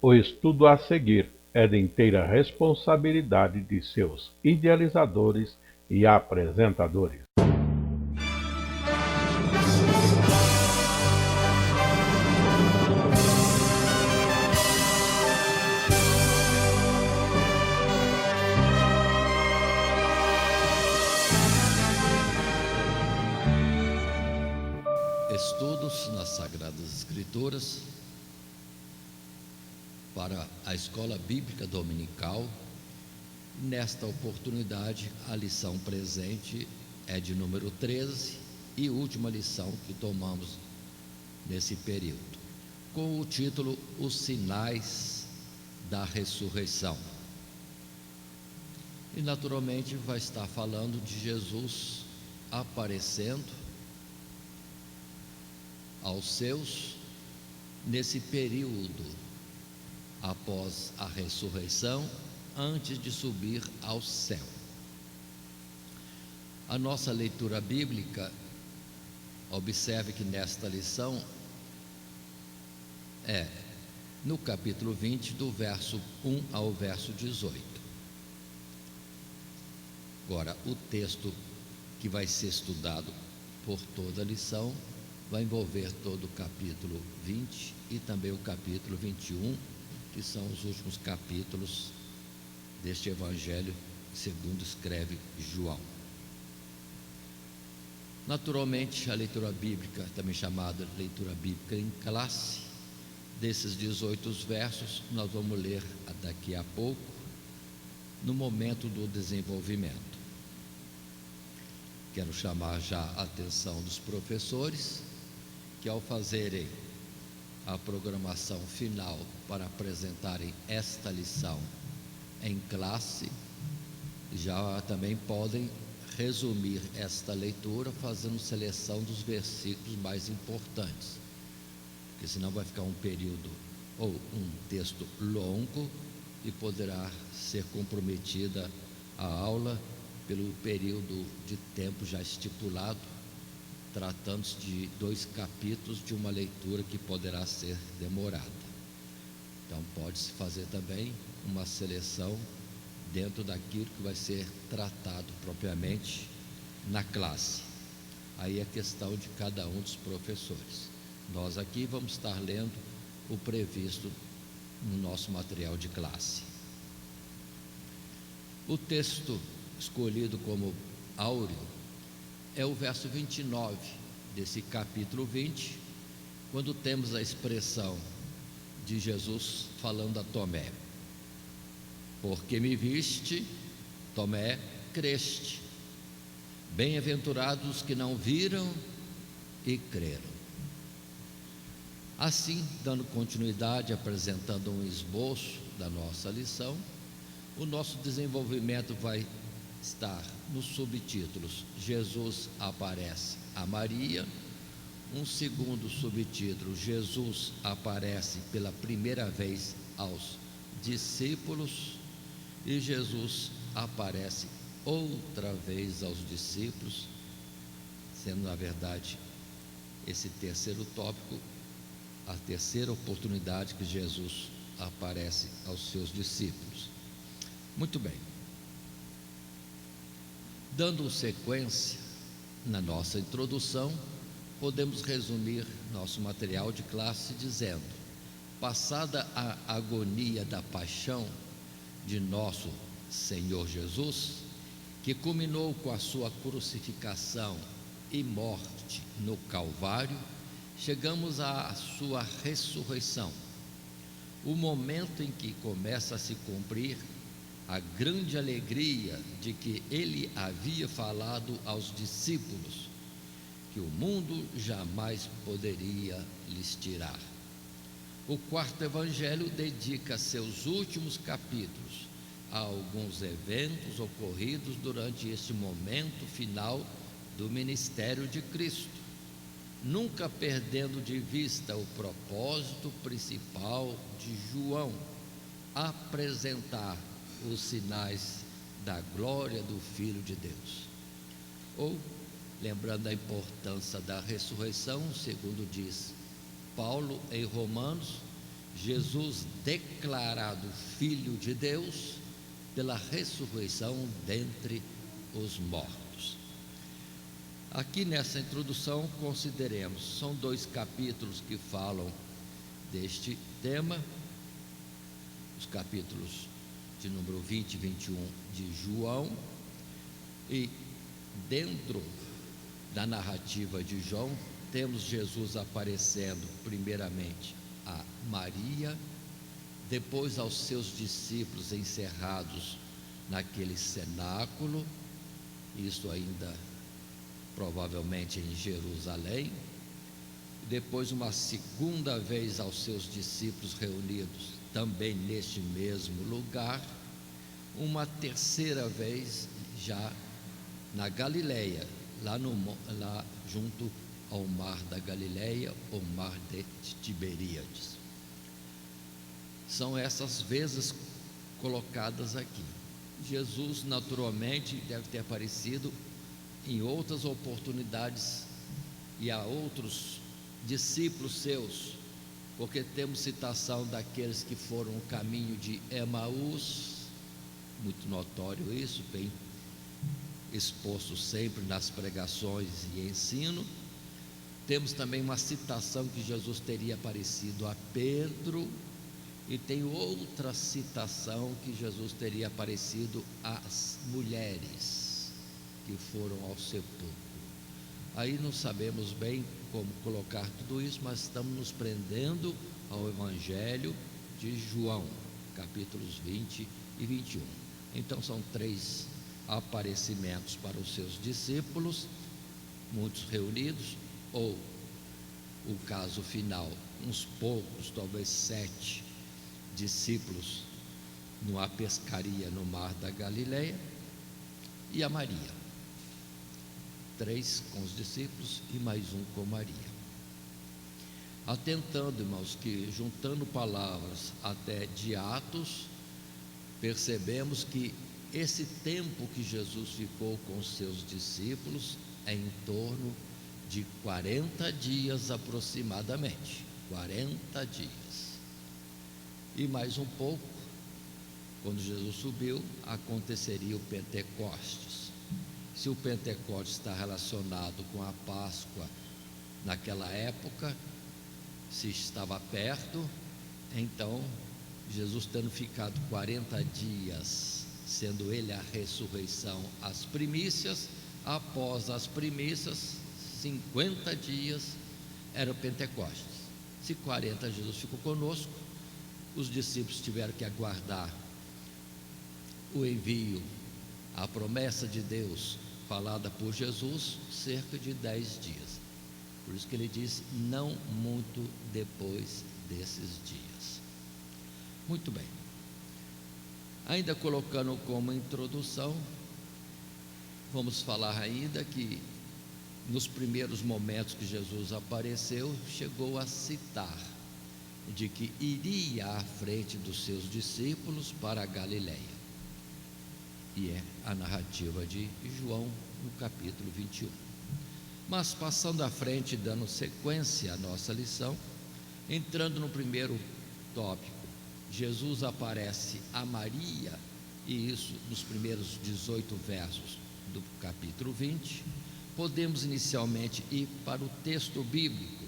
O estudo a seguir é de inteira responsabilidade de seus idealizadores e apresentadores. Estudos nas Sagradas Escrituras para a Escola Bíblica Dominical. Nesta oportunidade, a lição presente é de número 13 e última lição que tomamos nesse período, com o título Os Sinais da Ressurreição. E naturalmente vai estar falando de Jesus aparecendo aos seus nesse período após a ressurreição, antes de subir ao céu. A nossa leitura bíblica, observe que nesta lição é no capítulo 20, do verso 1 ao verso 18. Agora, o texto que vai ser estudado por toda a lição vai envolver todo o capítulo 20 e também o capítulo 21, que são os últimos capítulos deste Evangelho segundo escreve João. Naturalmente, a leitura bíblica, também chamada leitura bíblica em classe, desses 18 versos, nós vamos ler daqui a pouco, no momento do desenvolvimento. Quero chamar já a atenção dos professores, que ao fazerem a programação final para apresentarem esta lição em classe, já também podem resumir esta leitura fazendo seleção dos versículos mais importantes, porque senão vai ficar um período ou um texto longo e poderá ser comprometida a aula pelo período de tempo já estipulado, tratando-se de 2 capítulos de uma leitura que poderá ser demorada. Então pode-se fazer também uma seleção dentro daquilo que vai ser tratado propriamente na classe. Aí é questão de cada um dos professores. Nós aqui vamos estar lendo o previsto no nosso material de classe. O texto escolhido como áureo é o verso 29 desse capítulo 20, quando temos a expressão de Jesus falando a Tomé: porque me viste, Tomé, creste. Bem-aventurados os que não viram e creram. Assim, dando continuidade, apresentando um esboço da nossa lição, o nosso desenvolvimento vai estar nos subtítulos: Jesus aparece a Maria. Um segundo subtítulo: Jesus aparece pela primeira vez aos discípulos. E Jesus aparece outra vez aos discípulos, sendo na verdade esse terceiro tópico a terceira oportunidade que Jesus aparece aos seus discípulos. Muito bem. Dando sequência na nossa introdução, podemos resumir nosso material de classe dizendo: passada a agonia da paixão de nosso Senhor Jesus, que culminou com a sua crucificação e morte no Calvário, chegamos à sua ressurreição, o momento em que começa a se cumprir a grande alegria de que ele havia falado aos discípulos, que o mundo jamais poderia lhes tirar. O quarto evangelho dedica seus últimos capítulos a alguns eventos ocorridos durante este momento final do ministério de Cristo, nunca perdendo de vista o propósito principal de João: apresentar os sinais da glória do Filho de Deus. Ou, lembrando a importância da ressurreição, segundo diz Paulo em Romanos, Jesus declarado Filho de Deus pela ressurreição dentre os mortos. Aqui nessa introdução consideremos, são 2 capítulos que falam deste tema, os capítulos de número 20 e 21 de João, e dentro da narrativa de João temos Jesus aparecendo primeiramente a Maria, depois aos seus discípulos encerrados naquele cenáculo, isso ainda provavelmente em Jerusalém, depois uma segunda vez aos seus discípulos reunidos também neste mesmo lugar, uma terceira vez já na Galileia, lá junto ao mar da Galileia, o mar de Tiberíades. São essas vezes colocadas aqui. Jesus naturalmente deve ter aparecido em outras oportunidades e a outros discípulos seus, porque temos citação daqueles que foram o caminho de Emaús, muito notório isso, bem exposto sempre nas pregações e ensino. Temos também uma citação que Jesus teria aparecido a Pedro, e tem outra citação que Jesus teria aparecido às mulheres que foram ao sepulcro. Aí não sabemos bem como colocar tudo isso, mas estamos nos prendendo ao Evangelho de João, capítulos 20 e 21. Então são 3 aparecimentos para os seus discípulos, muitos reunidos, ou o caso final, uns poucos, talvez 7 discípulos numa pescaria no mar da Galileia, e a Maria, 3 com os discípulos e mais um com Maria. Atentando, irmãos, que juntando palavras até de Atos, percebemos que esse tempo que Jesus ficou com os seus discípulos é em torno de 40 dias aproximadamente, 40 dias. E mais um pouco, quando Jesus subiu, aconteceria o Pentecostes. Se o Pentecostes está relacionado com a Páscoa naquela época, se estava perto, então Jesus tendo ficado 40 dias, sendo ele a ressurreição, as primícias, após as primícias, 50 dias era o Pentecostes. Se 40 Jesus ficou conosco, os discípulos tiveram que aguardar o envio, a promessa de Deus falada por Jesus, cerca de 10 dias. Por isso que ele disse, não muito depois desses dias. Muito bem. Ainda colocando como introdução, vamos falar ainda que nos primeiros momentos que Jesus apareceu, chegou a citar de que iria à frente dos seus discípulos para a Galileia. E é a narrativa de João no capítulo 21. Mas passando à frente, dando sequência à nossa lição, entrando no primeiro tópico, Jesus aparece a Maria, e isso nos primeiros 18 versos do capítulo 20, podemos inicialmente ir para o texto bíblico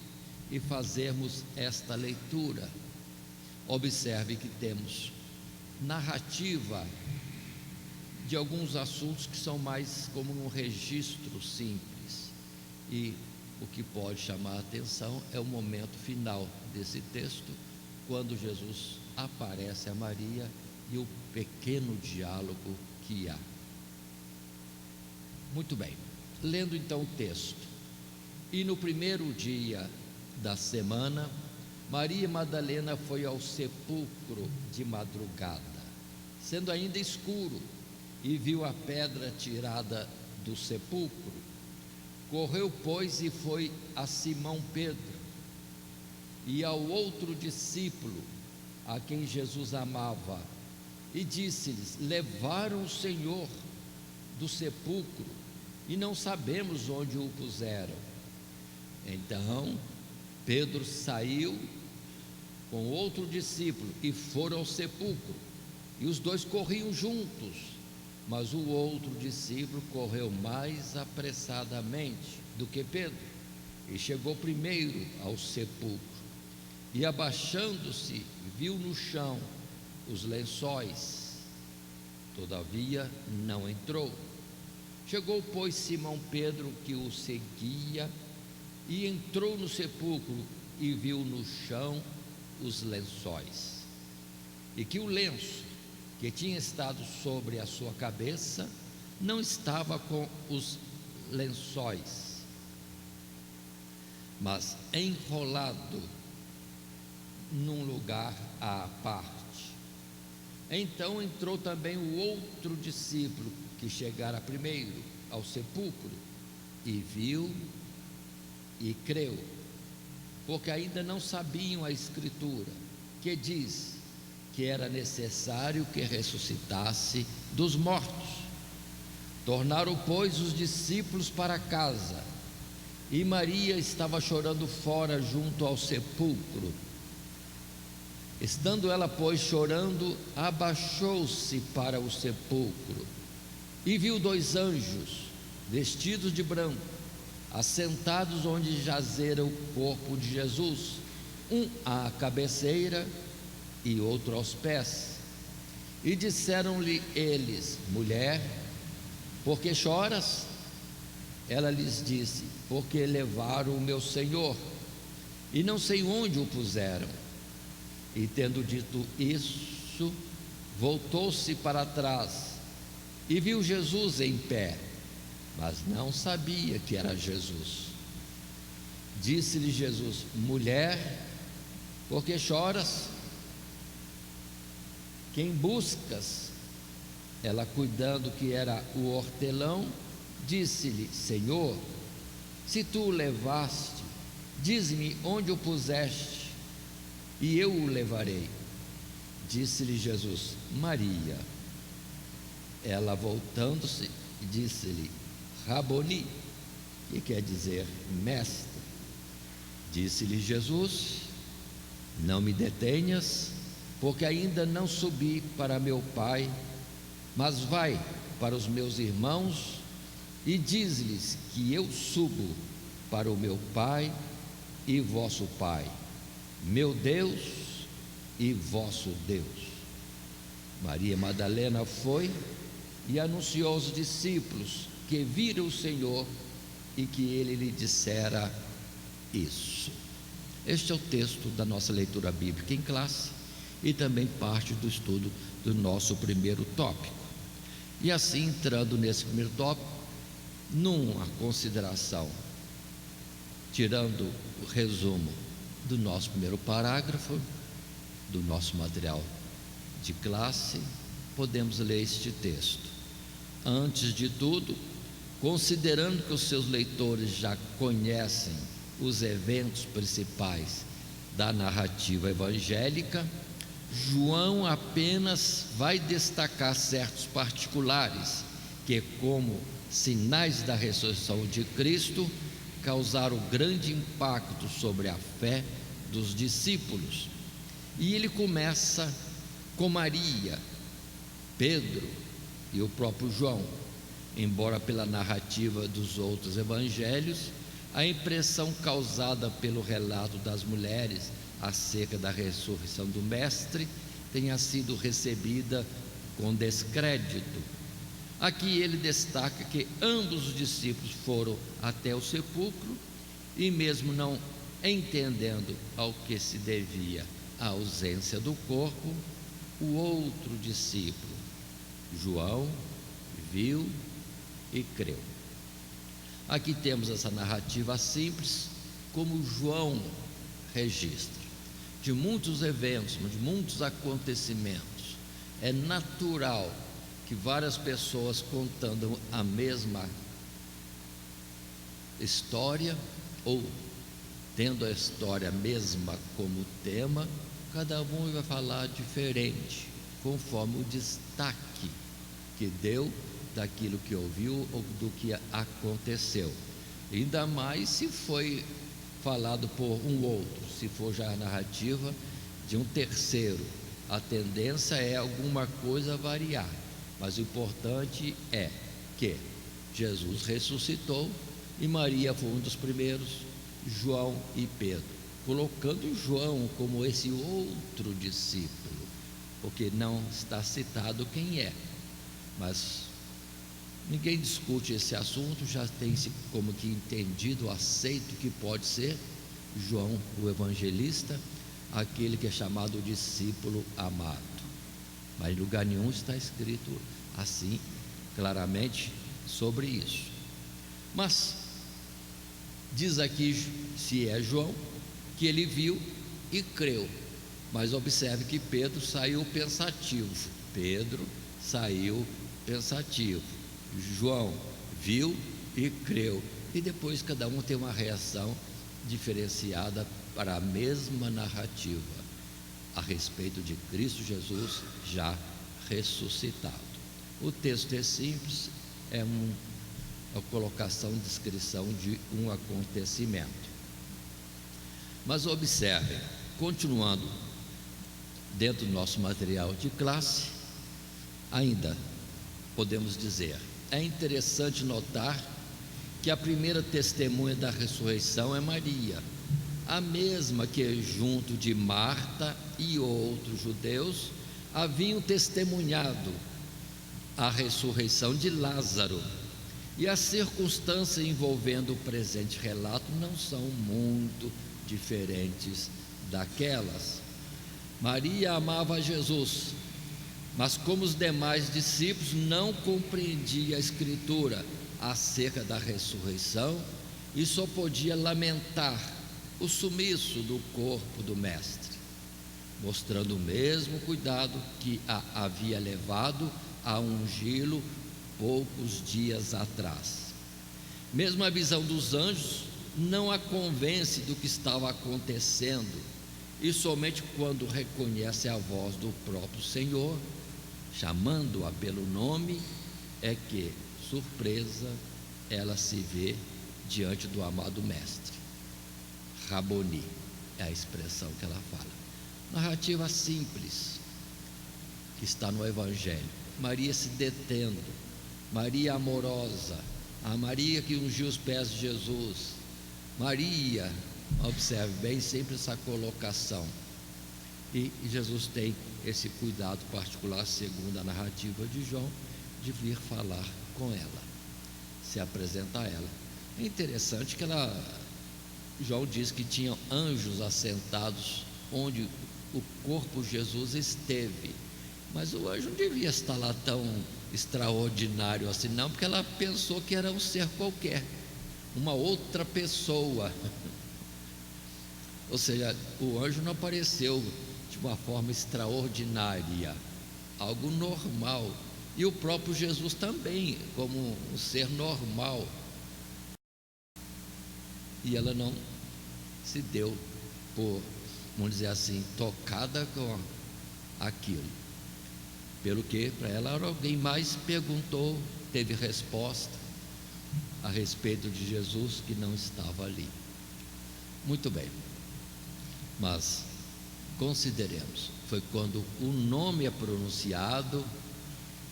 e fazermos esta leitura. Observe que temos narrativa de alguns assuntos que são mais como um registro simples, e o que pode chamar a atenção é o momento final desse texto, quando Jesus aparece a Maria e o pequeno diálogo que há. Muito bem, lendo então o texto. E no primeiro dia da semana, Maria Madalena foi ao sepulcro de madrugada, sendo ainda escuro, e viu a pedra tirada do sepulcro. Correu, pois, e foi a Simão Pedro e ao outro discípulo, a quem Jesus amava, e disse-lhes: levaram o Senhor do sepulcro e não sabemos onde o puseram. Então Pedro saiu com outro discípulo e foram ao sepulcro. E os dois corriam juntos, mas o outro discípulo correu mais apressadamente do que Pedro e chegou primeiro ao sepulcro. E abaixando-se, viu no chão os lençóis, todavia não entrou. Chegou, pois, Simão Pedro, que o seguia, e entrou no sepulcro e viu no chão os lençóis, e que o lenço que tinha estado sobre a sua cabeça não estava com os lençóis, mas enrolado num lugar à parte. Então entrou também o outro discípulo, que chegara primeiro ao sepulcro, e viu e creu, porque ainda não sabiam a Escritura, que diz que era necessário que ressuscitasse dos mortos. Tornaram, pois, os discípulos para casa, e Maria estava chorando fora junto ao sepulcro. Estando ela, pois, chorando, abaixou-se para o sepulcro e viu dois anjos, vestidos de branco, assentados onde jazera o corpo de Jesus, um à cabeceira e outro aos pés. E disseram-lhe eles: mulher, por que choras? Ela lhes disse: porque levaram o meu Senhor, e não sei onde o puseram. E tendo dito isso, voltou-se para trás e viu Jesus em pé, mas não sabia que era Jesus. Disse-lhe Jesus: mulher, por que choras? Quem buscas? Ela, cuidando que era o hortelão, disse-lhe: Senhor, se tu o levaste, dize-me onde o puseste, e eu o levarei. Disse-lhe Jesus: Maria. Ela, voltando-se, disse-lhe: Raboni, que quer dizer mestre. Disse-lhe Jesus: não me detenhas, porque ainda não subi para meu Pai, mas vai para os meus irmãos e diz-lhes que eu subo para o meu Pai e vosso Pai, meu Deus e vosso Deus. Maria Madalena foi e anunciou aos discípulos que viram o Senhor e que ele lhe dissera isso. Este é o texto da nossa leitura bíblica em classe e também parte do estudo do nosso primeiro tópico. E assim, entrando nesse primeiro tópico, numa consideração, tirando o resumo do nosso primeiro parágrafo, do nosso material de classe, podemos ler este texto. Antes de tudo, considerando que os seus leitores já conhecem os eventos principais da narrativa evangélica, João apenas vai destacar certos particulares que, como sinais da ressurreição de Cristo, causaram grande impacto sobre a fé dos discípulos. E ele começa com Maria, Pedro e o próprio João, embora pela narrativa dos outros evangelhos, a impressão causada pelo relato das mulheres acerca da ressurreição do Mestre tenha sido recebida com descrédito. Aqui ele destaca que ambos os discípulos foram até o sepulcro e, mesmo não entendendo ao que se devia a ausência do corpo, o outro discípulo, João, viu e creu. Aqui temos essa narrativa simples, como João registra, de muitos eventos, de muitos acontecimentos. É natural que várias pessoas contando a mesma história, ou tendo a história mesma como tema, cada um vai falar diferente, conforme o destaque que deu daquilo que ouviu ou do que aconteceu. Ainda mais se foi falado por um outro, se for já a narrativa de um terceiro, a tendência é alguma coisa variar, mas o importante é que Jesus ressuscitou e Maria foi um dos primeiros, João e Pedro, colocando João como esse outro discípulo, porque não está citado quem é, mas ninguém discute esse assunto, já tem-se como que entendido, aceito que pode ser João o evangelista, aquele que é chamado discípulo amado, mas em lugar nenhum está escrito assim claramente sobre isso. Mas diz aqui, se é João, que ele viu e creu, mas observe que Pedro saiu pensativo. Pedro saiu pensativo. João viu e creu, e depois cada um tem uma reação diferenciada para a mesma narrativa a respeito de Cristo Jesus já ressuscitado. O texto é simples, é uma colocação, descrição de um acontecimento. Mas observem, continuando dentro do nosso material de classe, ainda podemos dizer, é interessante notar que a primeira testemunha da ressurreição é Maria, a mesma que junto de Marta e outros judeus haviam testemunhado a ressurreição de Lázaro, e as circunstâncias envolvendo o presente relato não são muito diferentes daquelas. Maria amava Jesus, mas como os demais discípulos não compreendia a Escritura acerca da ressurreição e só podia lamentar o sumiço do corpo do Mestre, mostrando o mesmo cuidado que a havia levado a ungí-lo poucos dias atrás. Mesmo a visão dos anjos não a convence do que estava acontecendo, e somente quando reconhece a voz do próprio Senhor, chamando-a pelo nome, é que, surpresa, ela se vê diante do amado Mestre. Raboni é a expressão que ela fala. Narrativa simples que está no Evangelho. Maria se detendo, Maria amorosa, a Maria que ungiu os pés de Jesus. Maria, observe bem sempre essa colocação. E Jesus tem esse cuidado particular, segundo a narrativa de João, de vir falar com ela, se apresenta a ela. É interessante que João diz que tinham anjos assentados onde o corpo de Jesus esteve, mas o anjo não devia estar lá tão extraordinário assim não, porque ela pensou que era um ser qualquer, uma outra pessoa. Ou seja, o anjo não apareceu de uma forma extraordinária, algo normal, e o próprio Jesus também, como um ser normal, e ela não se deu por, vamos dizer assim, tocada com aquilo, pelo que para ela alguém mais perguntou, teve resposta a respeito de Jesus que não estava ali. Muito bem, mas consideremos, foi quando o nome é pronunciado,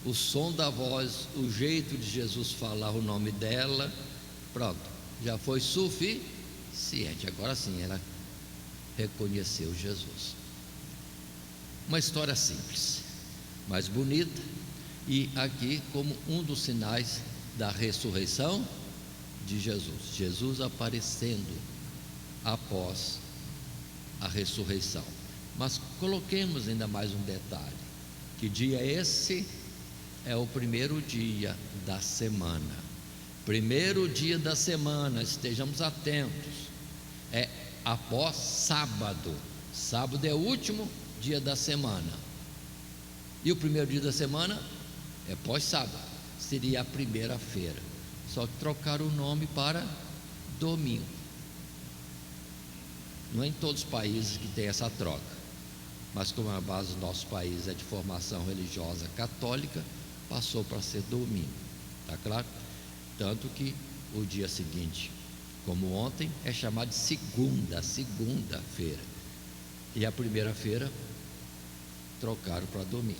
o som da voz, o jeito de Jesus falar o nome dela, pronto, já foi suficiente. Agora sim, ela reconheceu Jesus. Uma história simples, mas bonita, e aqui como um dos sinais da ressurreição de Jesus, Jesus aparecendo após a ressurreição. Mas coloquemos ainda mais um detalhe, que dia esse é o primeiro dia da semana. Primeiro dia da semana, estejamos atentos, é após sábado. Sábado é o último dia da semana, e o primeiro dia da semana é pós-sábado, seria a primeira-feira, só que trocaram o nome para domingo. Não é em todos os países que tem essa troca, mas como a base do nosso país é de formação religiosa católica, passou para ser domingo, está claro? Tanto que o dia seguinte, como ontem, é chamado de segunda-feira, E a primeira-feira trocaram para domingo.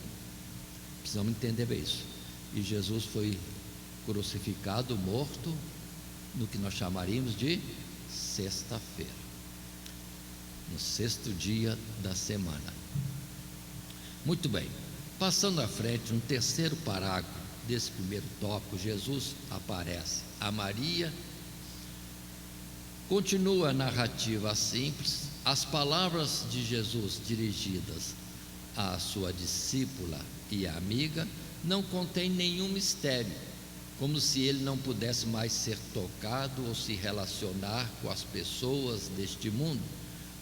Precisamos entender bem isso. E Jesus foi crucificado, morto, no que nós chamaríamos de sexta-feira, no sexto dia da semana. Muito bem, passando à frente, no terceiro parágrafo desse primeiro tópico, Jesus aparece a Maria. Continua a narrativa simples. As palavras de Jesus dirigidas à sua discípula e amiga não contêm nenhum mistério, como se ele não pudesse mais ser tocado ou se relacionar com as pessoas deste mundo,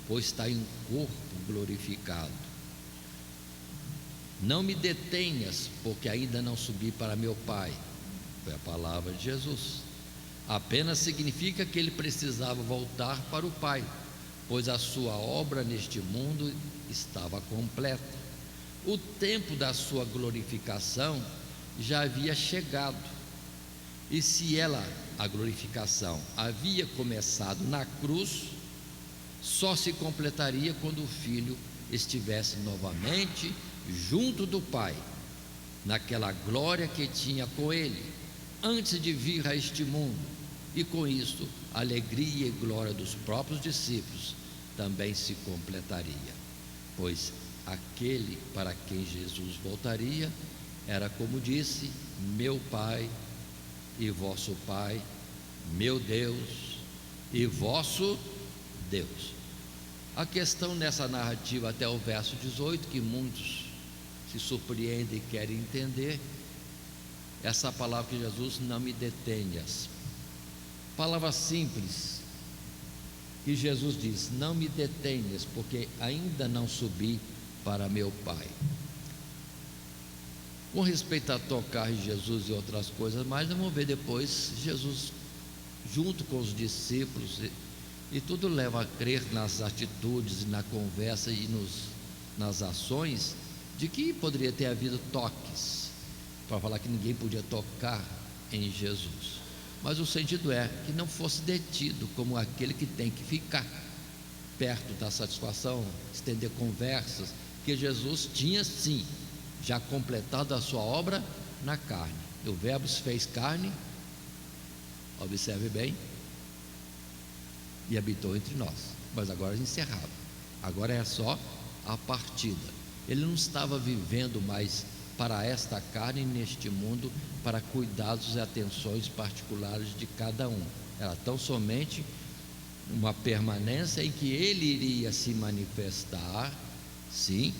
pois está em um corpo glorificado. Não me detenhas, porque ainda não subi para meu Pai. Foi a palavra de Jesus. Apenas significa que ele precisava voltar para o Pai, pois a sua obra neste mundo estava completa. O tempo da sua glorificação já havia chegado. E se a glorificação, havia começado na cruz, só se completaria quando o Filho estivesse novamente junto do Pai, naquela glória que tinha com ele, antes de vir a este mundo. E com isso, a alegria e glória dos próprios discípulos também se completaria, pois aquele para quem Jesus voltaria era, como disse, meu Pai e vosso Pai, meu Deus e vosso Deus. A questão nessa narrativa até o verso 18, que muitos se surpreendem e querem entender, essa palavra que Jesus, não me detenhas. Palavra simples, que Jesus diz, não me detenhas, porque ainda não subi para meu Pai. Com respeito a tocar em Jesus e outras coisas mais, vamos ver depois Jesus junto com os discípulos, e tudo leva a crer nas atitudes e na conversa e nas ações, de que poderia ter havido toques, para falar que ninguém podia tocar em Jesus, mas o sentido é que não fosse detido como aquele que tem que ficar perto da satisfação, estender conversas, que Jesus tinha sim já completado a sua obra na carne. O Verbo se fez carne, observe bem, e habitou entre nós, mas agora encerrado, agora é só a partida. Ele não estava vivendo mais para esta carne neste mundo, para cuidados e atenções particulares de cada um. Era tão somente uma permanência em que ele iria se manifestar, sim,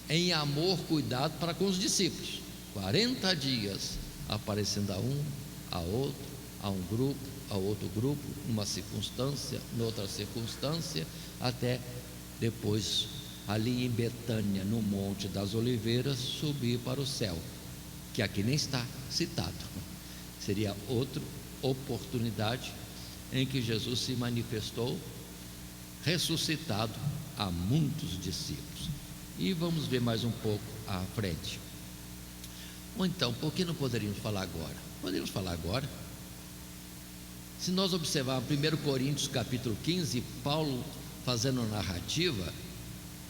em amor, cuidado para com os discípulos. 40 dias aparecendo a um, a outro, a um grupo, a outro grupo, numa circunstância, noutra circunstância, até depois, ali em Betânia, no Monte das Oliveiras, subir para o céu, que aqui nem está citado. Seria outra oportunidade em que Jesus se manifestou ressuscitado a muitos discípulos. E vamos ver mais um pouco à frente. Ou então, por que não poderíamos falar agora? Poderíamos falar agora. Se nós observarmos 1 Coríntios capítulo 15, Paulo fazendo narrativa,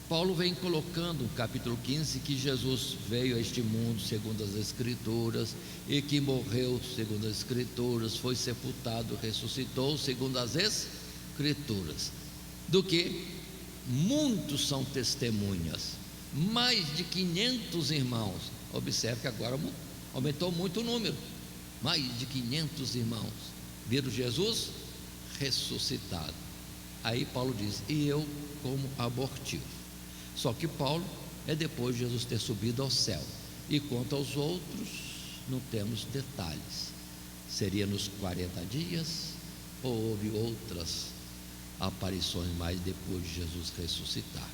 Paulo vem colocando no capítulo 15 que Jesus veio a este mundo segundo as Escrituras, e que morreu segundo as Escrituras, foi sepultado, ressuscitou segundo as Escrituras, do que muitos são testemunhas, mais de 500 irmãos. Observe que agora aumentou muito o número, mais de 500 irmãos viram Jesus ressuscitado. Aí Paulo diz, e eu como abortivo. Só que Paulo é depois de Jesus ter subido ao céu, e quanto aos outros não temos detalhes, seria nos 40 dias ou houve outras aparições mais depois de Jesus ressuscitar,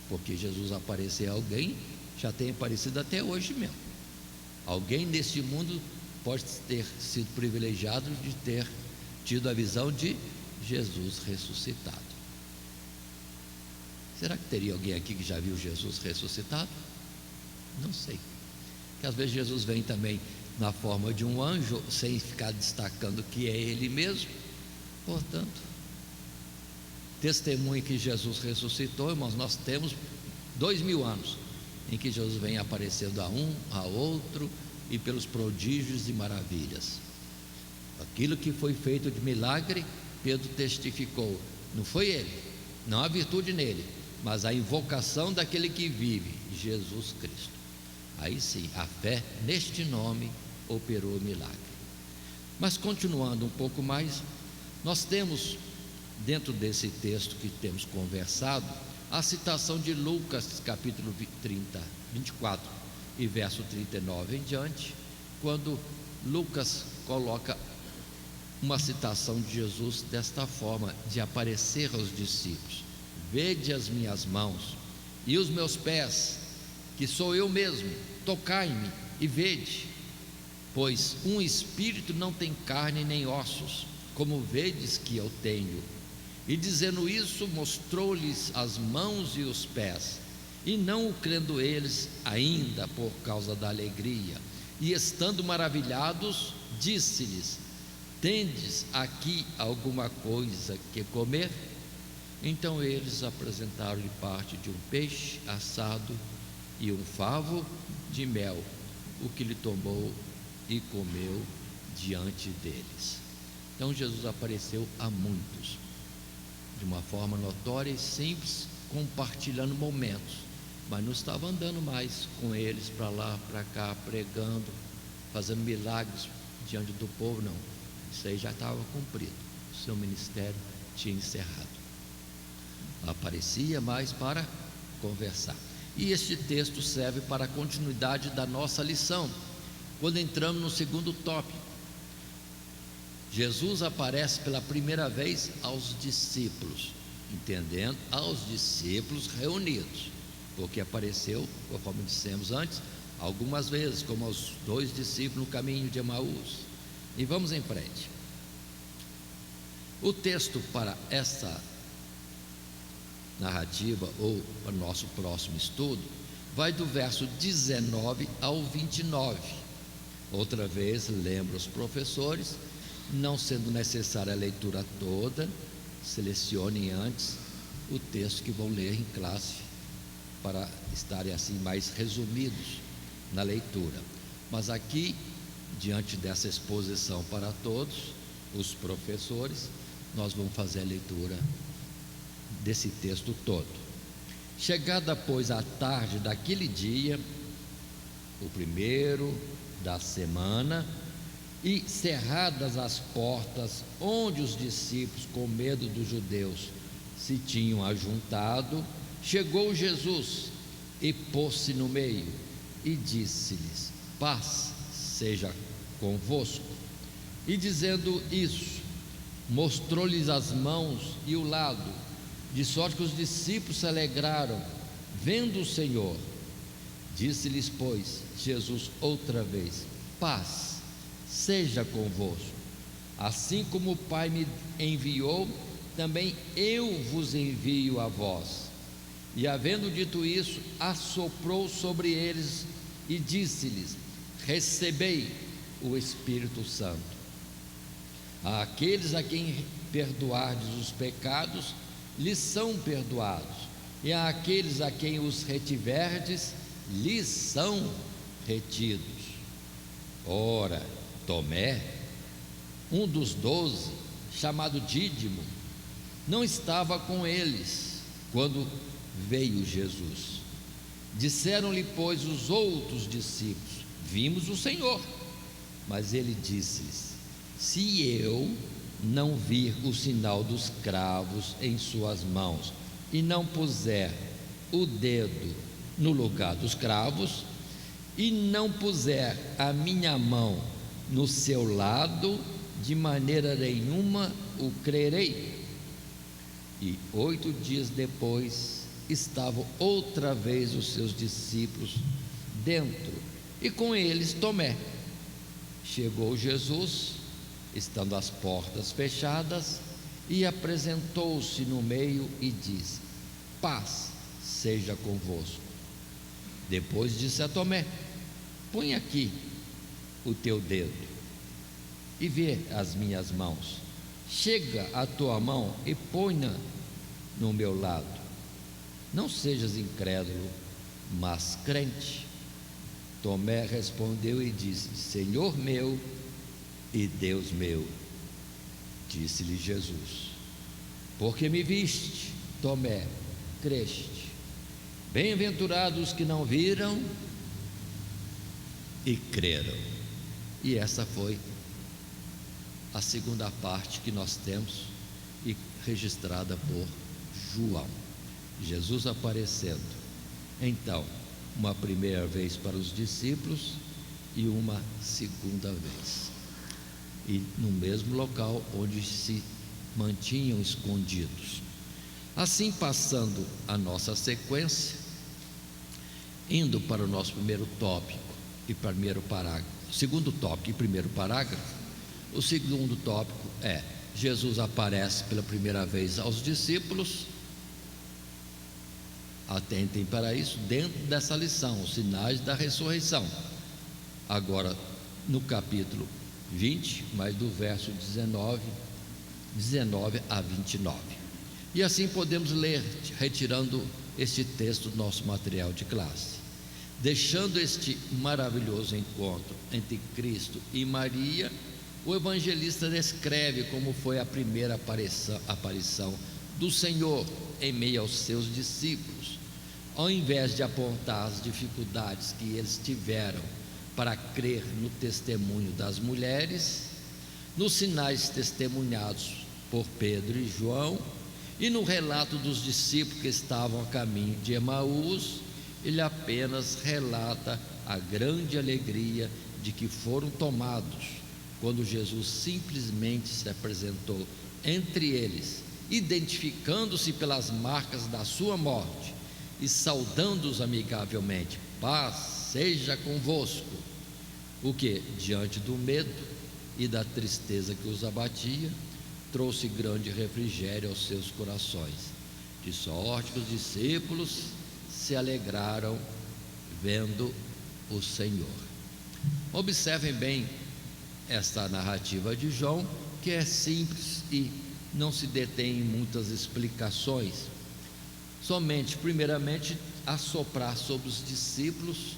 porque Jesus aparecer a alguém, já tem aparecido até hoje mesmo. Alguém neste mundo pode ter sido privilegiado de ter tido a visão de Jesus ressuscitado. Será que teria alguém aqui que já viu Jesus ressuscitado? Não sei, que às vezes Jesus vem também na forma de um anjo, sem ficar destacando que é ele mesmo. Portanto, testemunha que Jesus ressuscitou, irmãos, nós temos 2000 anos em que Jesus vem aparecendo a um, a outro, e pelos prodígios e maravilhas. Aquilo que foi feito de milagre, Pedro testificou, não foi ele, não a virtude nele, mas a invocação daquele que vive, Jesus Cristo. Aí sim, a fé neste nome operou o milagre. Mas continuando um pouco mais, nós temos, dentro desse texto que temos conversado, a citação de Lucas capítulo 24 e verso 39 em diante, quando Lucas coloca uma citação de Jesus desta forma, de aparecer aos discípulos: vede as minhas mãos e os meus pés, que sou eu mesmo, tocai-me e vede, pois um espírito não tem carne nem ossos, como vedes que eu tenho. E dizendo isso, mostrou-lhes as mãos e os pés, e não o crendo eles ainda por causa da alegria, e estando maravilhados, disse-lhes: tendes aqui alguma coisa que comer? Então eles apresentaram-lhe parte de um peixe assado e um favo de mel, o que lhe tomou e comeu diante deles. Então Jesus apareceu a muitos, de uma forma notória e simples, compartilhando momentos, mas não estava andando mais com eles para lá, para cá, pregando, fazendo milagres diante do povo, não. Isso aí já estava cumprido, o seu ministério tinha encerrado. Aparecia mais para conversar. E este texto serve para a continuidade da nossa lição, quando entramos no segundo tópico. Jesus aparece pela primeira vez aos discípulos, entendendo, aos discípulos reunidos, porque apareceu, conforme dissemos antes, algumas vezes, como aos 2 discípulos no caminho de Emaús. E vamos em frente. O texto para essa narrativa, ou para o nosso próximo estudo, vai do verso 19 ao 29. Outra vez, lembro os professores, não sendo necessária a leitura toda, selecionem antes o texto que vão ler em classe, para estarem assim mais resumidos na leitura. Mas aqui, diante dessa exposição para todos os professores, nós vamos fazer a leitura desse texto todo. Chegada, pois, a tarde daquele dia, o primeiro da semana, e cerradas as portas onde os discípulos, com medo dos judeus, se tinham ajuntado, chegou Jesus e pôs-se no meio e disse-lhes: paz seja convosco. E dizendo isso, mostrou-lhes as mãos e o lado, de sorte que os discípulos se alegraram, vendo o Senhor. Disse-lhes, pois, Jesus outra vez: paz seja convosco. Assim como o Pai me enviou, também eu vos envio a vós. E havendo dito isso, assoprou sobre eles e disse-lhes: recebei o Espírito Santo. Àqueles a quem perdoardes os pecados, lhes são perdoados, e àqueles a quem os retiverdes, lhes são retidos. Ora, Tomé, um dos 12, chamado Dídimo, não estava com eles quando veio Jesus. Disseram-lhe, pois, os outros discípulos: vimos o Senhor. Mas ele disse-lhes: se eu não vir o sinal dos cravos em suas mãos, e não puser o dedo no lugar dos cravos, e não puser a minha mão no seu lado, de maneira nenhuma o crerei. E 8 dias depois, estavam outra vez os seus discípulos dentro, e com eles Tomé. Chegou Jesus, estando as portas fechadas, e apresentou-se no meio e disse: paz seja convosco. Depois disse a Tomé: põe aqui o teu dedo e vê as minhas mãos. Chega a tua mão e põe-na no meu lado. Não sejas incrédulo, mas crente. Tomé respondeu e disse: Senhor meu e Deus meu. Disse-lhe Jesus: porque me viste, Tomé, creste. Bem-aventurados os que não viram e creram. E essa foi a segunda parte que nós temos e registrada por João. Jesus aparecendo, então, uma primeira vez para os discípulos e uma segunda vez, e no mesmo local onde se mantinham escondidos. Assim, passando a nossa sequência, indo para o nosso primeiro tópico e primeiro parágrafo, segundo tópico e primeiro parágrafo. O segundo tópico é: Jesus aparece pela primeira vez aos discípulos. Atentem para isso dentro dessa lição, os sinais da ressurreição. Agora, no capítulo 20, mas do verso 19 a 29. E assim podemos ler, retirando este texto do nosso material de classe. Deixando este maravilhoso encontro entre Cristo e Maria, o evangelista descreve como foi a primeira aparição do Senhor em meio aos seus discípulos. Ao invés de apontar as dificuldades que eles tiveram para crer no testemunho das mulheres, nos sinais testemunhados por Pedro e João e no relato dos discípulos que estavam a caminho de Emaús, ele apenas relata a grande alegria de que foram tomados quando Jesus simplesmente se apresentou entre eles, identificando-se pelas marcas da sua morte e saudando-os amigavelmente: paz seja convosco. O que, diante do medo e da tristeza que os abatia, trouxe grande refrigério aos seus corações, de sorte que os discípulos se alegraram vendo o Senhor. Observem bem esta narrativa de João, que é simples e não se detém em muitas explicações, somente, primeiramente, assoprar sobre os discípulos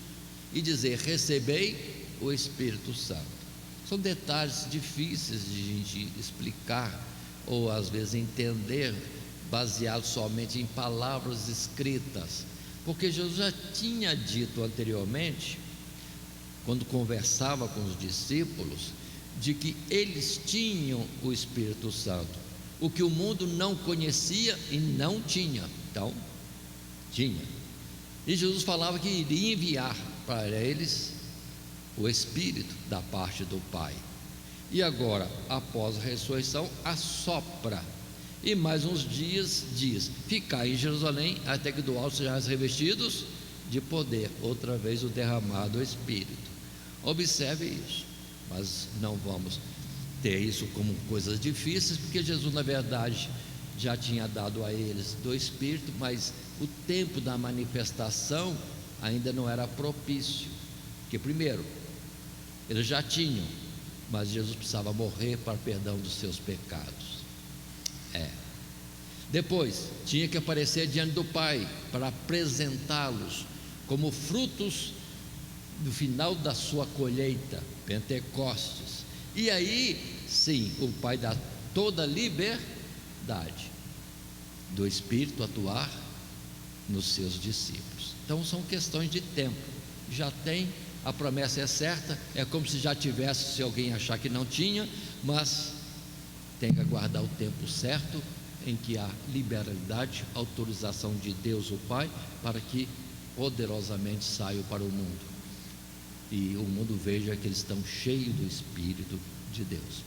e dizer: recebei o Espírito Santo. São detalhes difíceis de a gente explicar ou às vezes entender, baseado somente em palavras escritas, porque Jesus já tinha dito anteriormente, quando conversava com os discípulos, de que eles tinham o Espírito Santo, o que o mundo não conhecia e não tinha. Então, tinha. E Jesus falava que iria enviar para eles o Espírito da parte do Pai. E agora, após a ressurreição, assopra, e mais uns dias diz: ficai em Jerusalém até que do alto sejais revestidos de poder. Outra vez o derramado do Espírito. Observe isso, mas não vamos ter isso como coisas difíceis, porque Jesus, na verdade, já tinha dado a eles do Espírito, mas o tempo da manifestação ainda não era propício. Porque primeiro, eles já tinham, mas Jesus precisava morrer para perdão dos seus pecados. Depois, tinha que aparecer diante do Pai para apresentá-los como frutos do final da sua colheita, Pentecostes. E aí, sim, o Pai dá toda a liberdade do Espírito atuar nos seus discípulos. Então são questões de tempo. Já tem, a promessa é certa, é como se já tivesse, se alguém achar que não tinha, mas tem que aguardar o tempo certo em que há liberalidade, autorização de Deus o Pai, para que poderosamente saiam para o mundo e o mundo veja que eles estão cheios do Espírito de Deus.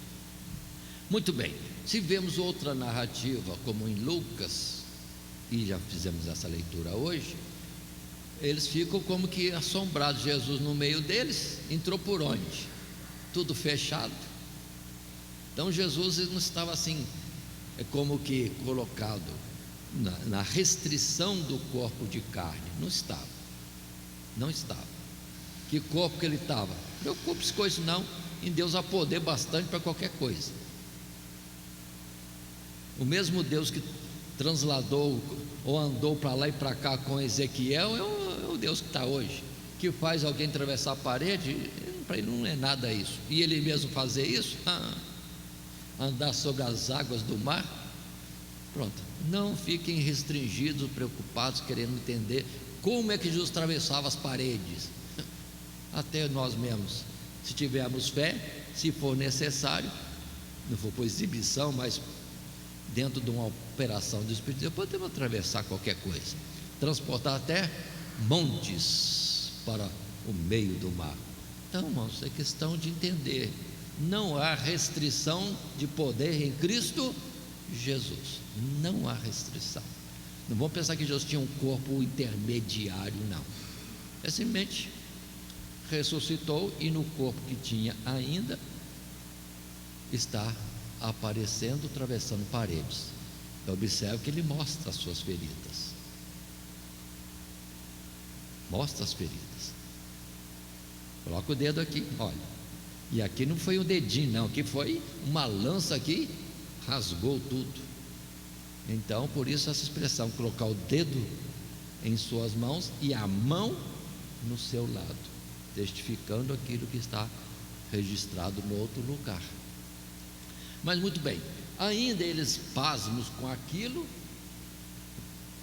Muito bem, se vemos outra narrativa, como em Lucas, e já fizemos essa leitura hoje, eles ficam como que assombrados. Jesus no meio deles, entrou por onde? Tudo fechado. Então Jesus não estava assim, como que colocado na restrição do corpo de carne. Não estava. Que corpo que ele estava? Não preocupe-se com isso não. Em Deus há poder bastante para qualquer coisa. O mesmo Deus que transladou ou andou para lá e para cá com Ezequiel, é o Deus que está hoje, que faz alguém atravessar a parede. Para ele não é nada isso, e ele mesmo fazer isso, andar sobre as águas do mar. Pronto, não fiquem restringidos, preocupados, querendo entender como é que Jesus atravessava as paredes. Até nós mesmos, se tivermos fé, se for necessário, não for por exibição, mas dentro de uma operação do Espírito de Deus, podemos atravessar qualquer coisa, transportar até montes para o meio do mar. Então, irmãos, é questão de entender, não há restrição de poder em Cristo Jesus, não há restrição. Não vamos pensar que Jesus tinha um corpo intermediário, não. É simplesmente ressuscitou, e no corpo que tinha ainda está aparecendo, atravessando paredes. Observe que ele mostra as suas feridas, mostra as feridas. Coloca o dedo aqui, olha, e aqui não foi um dedinho não, aqui foi uma lança aqui, rasgou tudo. Então, por isso essa expressão, colocar o dedo em suas mãos e a mão no seu lado, testificando aquilo que está registrado no outro lugar. Mas muito bem, ainda eles pasmos com aquilo,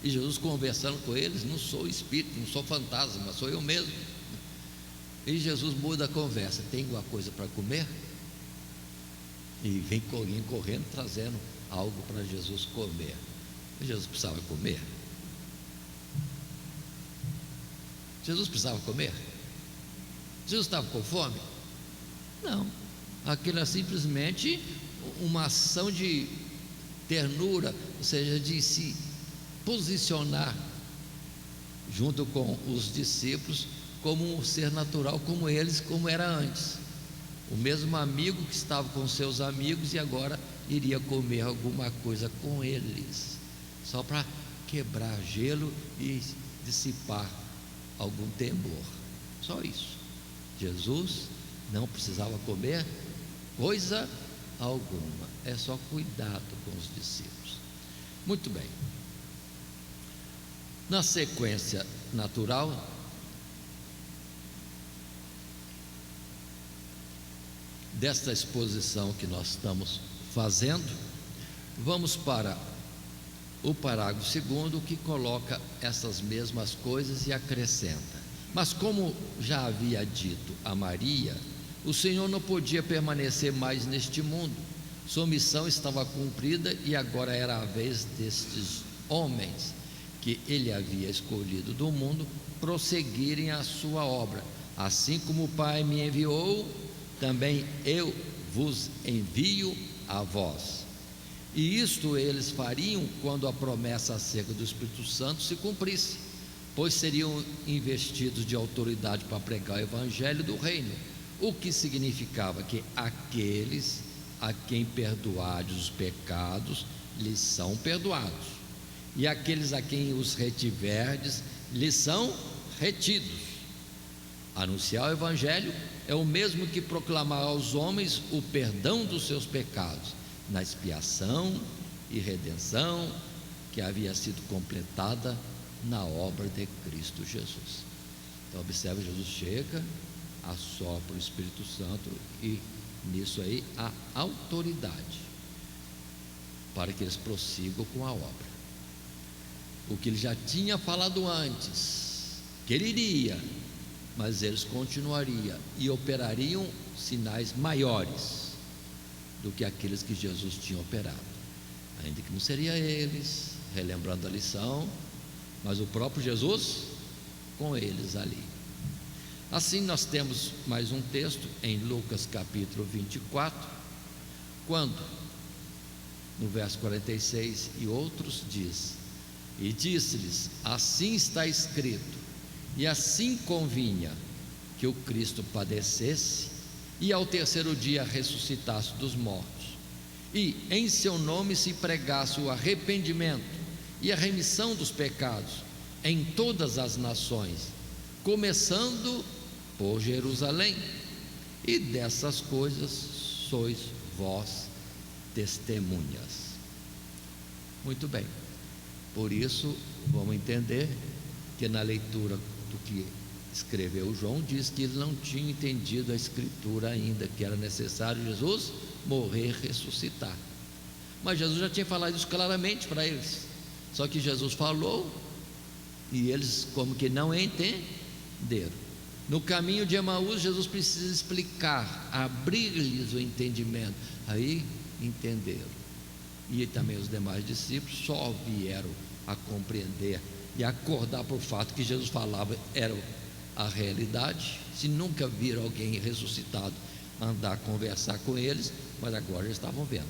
e Jesus conversando com eles: não sou espírito, não sou fantasma, sou eu mesmo. E Jesus muda a conversa: tem alguma coisa para comer? E vem correndo trazendo algo para Jesus comer. E Jesus precisava comer? Jesus precisava comer? Jesus estava com fome? Não, aquilo é simplesmente uma ação de ternura, ou seja, de se posicionar junto com os discípulos como um ser natural, como eles, como era antes. O mesmo amigo que estava com seus amigos e agora iria comer alguma coisa com eles, só para quebrar gelo e dissipar algum temor. Só isso. Jesus não precisava comer coisa alguma, é só cuidado com os discípulos. Muito bem. Na sequência natural, desta exposição que nós estamos fazendo, vamos para o parágrafo 2º, que coloca essas mesmas coisas e acrescenta: mas como já havia dito a Maria, o Senhor não podia permanecer mais neste mundo, sua missão estava cumprida e agora era a vez destes homens que ele havia escolhido do mundo prosseguirem a sua obra. Assim como o Pai me enviou, também eu vos envio a vós. E isto eles fariam quando a promessa acerca do Espírito Santo se cumprisse, pois seriam investidos de autoridade para pregar o Evangelho do Reino, o que significava que aqueles a quem perdoardes os pecados lhes são perdoados, e aqueles a quem os retiverdes lhes são retidos. Anunciar o Evangelho é o mesmo que proclamar aos homens o perdão dos seus pecados, na expiação e redenção que havia sido completada na obra de Cristo Jesus. Então observe, Jesus chega, assopra o Espírito Santo, e nisso aí há autoridade para que eles prossigam com a obra. O que ele já tinha falado antes, que ele iria, mas eles continuariam e operariam sinais maiores do que aqueles que Jesus tinha operado, ainda que não seria eles, relembrando a lição, mas o próprio Jesus com eles ali. Assim nós temos mais um texto em Lucas capítulo 24, quando no verso 46 e outros diz: e disse-lhes: assim está escrito, e assim convinha que o Cristo padecesse e ao terceiro dia ressuscitasse dos mortos, e em seu nome se pregasse o arrependimento e a remissão dos pecados em todas as nações, começando por Jerusalém. E dessas coisas sois vós testemunhas. Muito bem, Por isso, vamos entender que na leitura do que escreveu João, diz que ele não tinha entendido a Escritura ainda, que era necessário Jesus morrer e ressuscitar. Mas Jesus já tinha falado isso claramente para eles. Só que Jesus falou e eles como que não entenderam. No caminho de Emaús, Jesus precisa explicar, abrir-lhes o entendimento. Aí entenderam. E também os demais discípulos só vieram a compreender e acordar por fato que Jesus falava era a realidade. Se nunca viram alguém ressuscitado andar conversar com eles, mas agora já estavam vendo,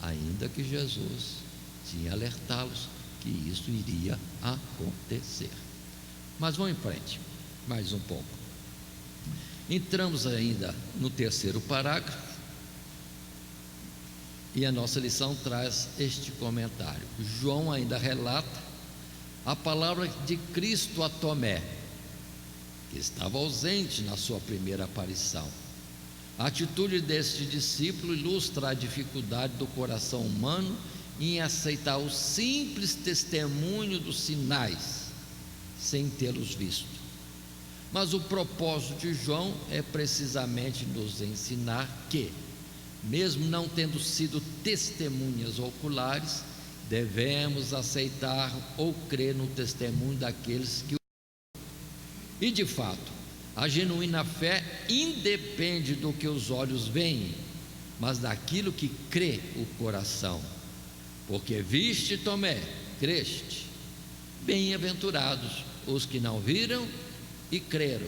ainda que Jesus tinha alertá-los que isso iria acontecer. Mas vamos em frente, mais um pouco. Entramos ainda no terceiro parágrafo e a nossa lição traz este comentário. João ainda relata a palavra de Cristo a Tomé, que estava ausente na sua primeira aparição. A atitude deste discípulo ilustra a dificuldade do coração humano em aceitar o simples testemunho dos sinais sem tê-los visto. Mas o propósito de João é precisamente nos ensinar que, mesmo não tendo sido testemunhas oculares, devemos aceitar ou crer no testemunho daqueles que o... E de fato, a genuína fé independe do que os olhos veem, mas daquilo que crê o coração. Porque viste, Tomé, creste. Bem-aventurados os que não viram e creram.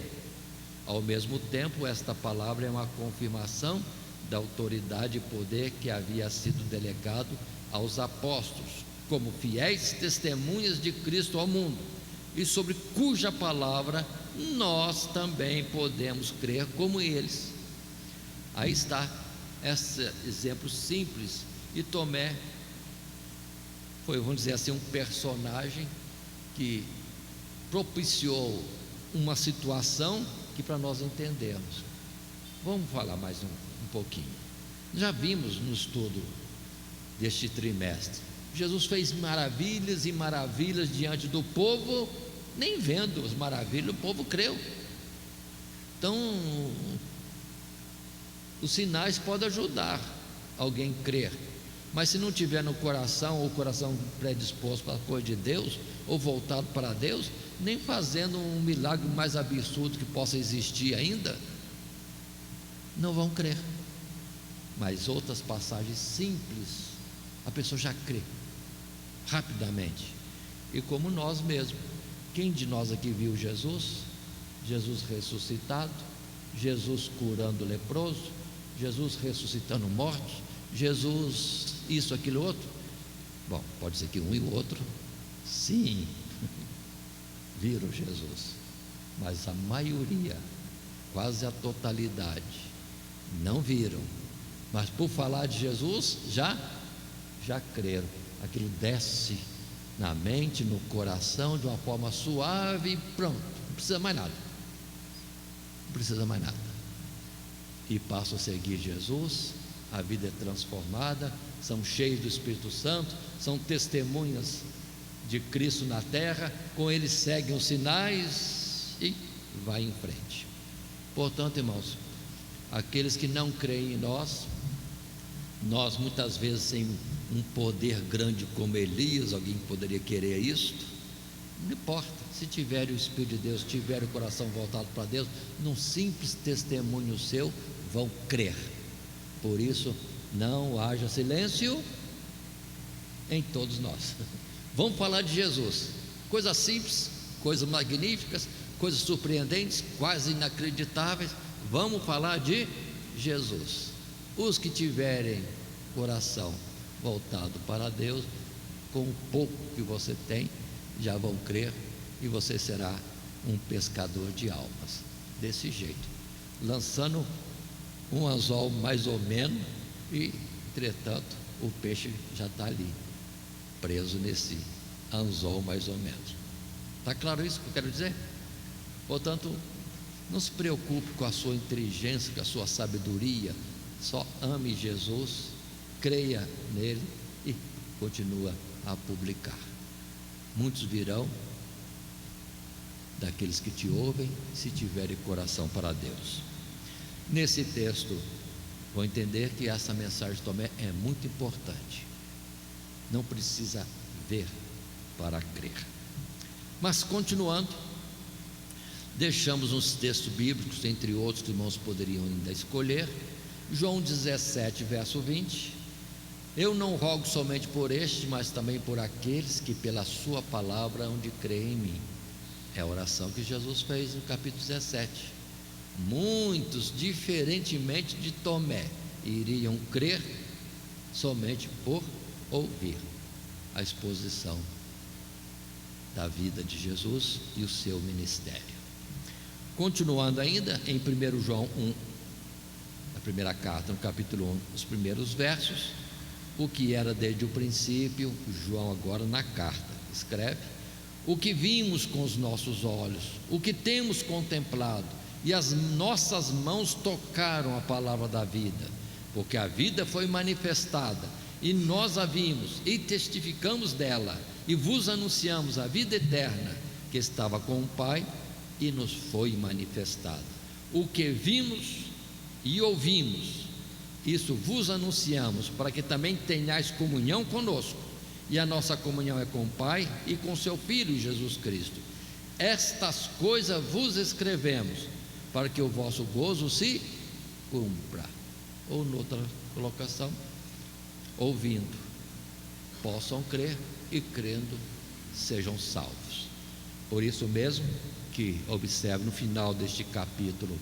Ao mesmo tempo, esta palavra é uma confirmação da autoridade e poder que havia sido delegado aos apóstolos, como fiéis testemunhas de Cristo ao mundo, e sobre cuja palavra nós também podemos crer como eles. Aí está esse exemplo simples. E Tomé foi, vamos dizer assim, um personagem que propiciou uma situação que para nós entendermos. Vamos falar mais um pouquinho. Já vimos no estudo deste trimestre, Jesus fez maravilhas e maravilhas diante do povo, nem vendo as maravilhas, o povo creu. Então, os sinais podem ajudar alguém a crer, mas se não tiver no coração, ou o coração predisposto para a coisa de Deus, ou voltado para Deus, nem fazendo um milagre mais absurdo que possa existir ainda, não vão crer. Mas outras passagens simples, a pessoa já crê rapidamente. E como nós mesmos, quem de nós aqui viu Jesus? Jesus ressuscitado, Jesus curando o leproso, Jesus ressuscitando mortos, Jesus isso, aquilo, outro? Bom, pode ser que um e o outro, sim, viram Jesus, mas a maioria, quase a totalidade, não viram, mas por falar de Jesus, já creram. Aquilo desce na mente, no coração, de uma forma suave e pronto, não precisa mais nada, não precisa mais nada, e passam a seguir Jesus. A vida é transformada, são cheios do Espírito Santo, são testemunhas de Cristo na terra, com eles seguem os sinais e vai em frente. Portanto, irmãos, aqueles que não creem em nós muitas vezes sem um poder grande como Elias, alguém poderia querer isso, não importa, se tiver o Espírito de Deus, tiver o coração voltado para Deus, num simples testemunho seu, vão crer. Por isso, não haja silêncio em todos nós. Vamos falar de Jesus, coisas simples, coisas magníficas, coisas surpreendentes, quase inacreditáveis. Vamos falar de Jesus. Os que tiverem coração voltado para Deus, com o pouco que você tem, já vão crer, e você será um pescador de almas, desse jeito, lançando um anzol mais ou menos, e entretanto o peixe já está ali, preso nesse anzol mais ou menos. Está claro isso que eu quero dizer? Portanto, não se preocupe com a sua inteligência, com a sua sabedoria, só ame Jesus, creia nele e continua a publicar. Muitos virão daqueles que te ouvem, se tiverem coração para Deus. Nesse texto, vou entender que essa mensagem de Tomé é muito importante. Não precisa ver para crer. Mas continuando, deixamos uns textos bíblicos, entre outros que os irmãos poderiam ainda escolher. João 17, verso 20: eu não rogo somente por este, mas também por aqueles que pela sua palavra hão de crer em mim. É a oração que Jesus fez no capítulo 17. Muitos, diferentemente de Tomé, iriam crer somente por ouvir a exposição da vida de Jesus e o seu ministério. Continuando ainda em 1 João 1, na primeira carta, no capítulo 1, os primeiros versos: o que era desde o princípio, João agora na carta escreve: o que vimos com os nossos olhos, o que temos contemplado, e as nossas mãos tocaram a palavra da vida, porque a vida foi manifestada, e nós a vimos e testificamos dela, e vos anunciamos a vida eterna que estava com o Pai e nos foi manifestada. O que vimos e ouvimos, isso vos anunciamos, para que também tenhais comunhão conosco, e a nossa comunhão é com o Pai e com seu Filho Jesus Cristo. Estas coisas vos escrevemos, para que o vosso gozo se cumpra. Ou noutra colocação, ouvindo, possam crer, e crendo, sejam salvos. Por isso mesmo que observe no final deste capítulo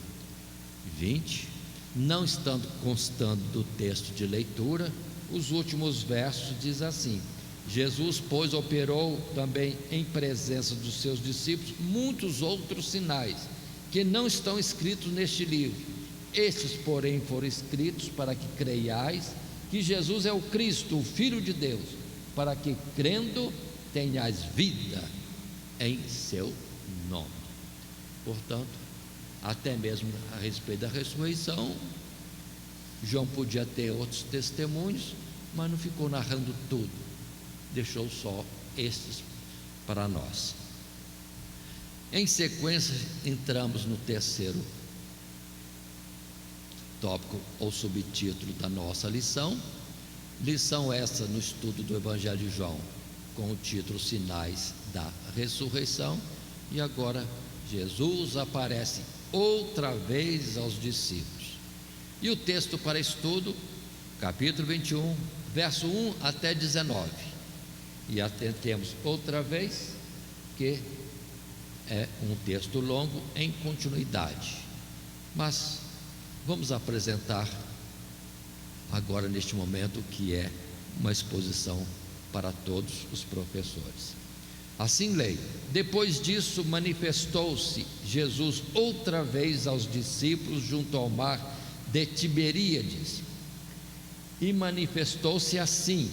20, não estando constando do texto de leitura, os últimos versos diz assim: Jesus, pois, operou também em presença dos seus discípulos muitos outros sinais, que não estão escritos neste livro. Estes, porém, foram escritos para que creiais que Jesus é o Cristo, o Filho de Deus, para que, crendo, tenhais vida em seu nome. Portanto, até mesmo a respeito da ressurreição, João podia ter outros testemunhos, mas não ficou narrando tudo, deixou só estes para nós. Em sequência, entramos no terceiro tópico ou subtítulo da nossa lição essa no estudo do Evangelho de João, com o título Sinais da Ressurreição. E agora Jesus aparece outra vez aos discípulos. E o texto para estudo, capítulo 21, verso 1 até 19. E atentemos outra vez que é um texto longo em continuidade, mas vamos apresentar agora neste momento que é uma exposição para todos os professores. Assim leio: depois disso manifestou-se Jesus outra vez aos discípulos junto ao mar de Tiberíades, e manifestou-se assim: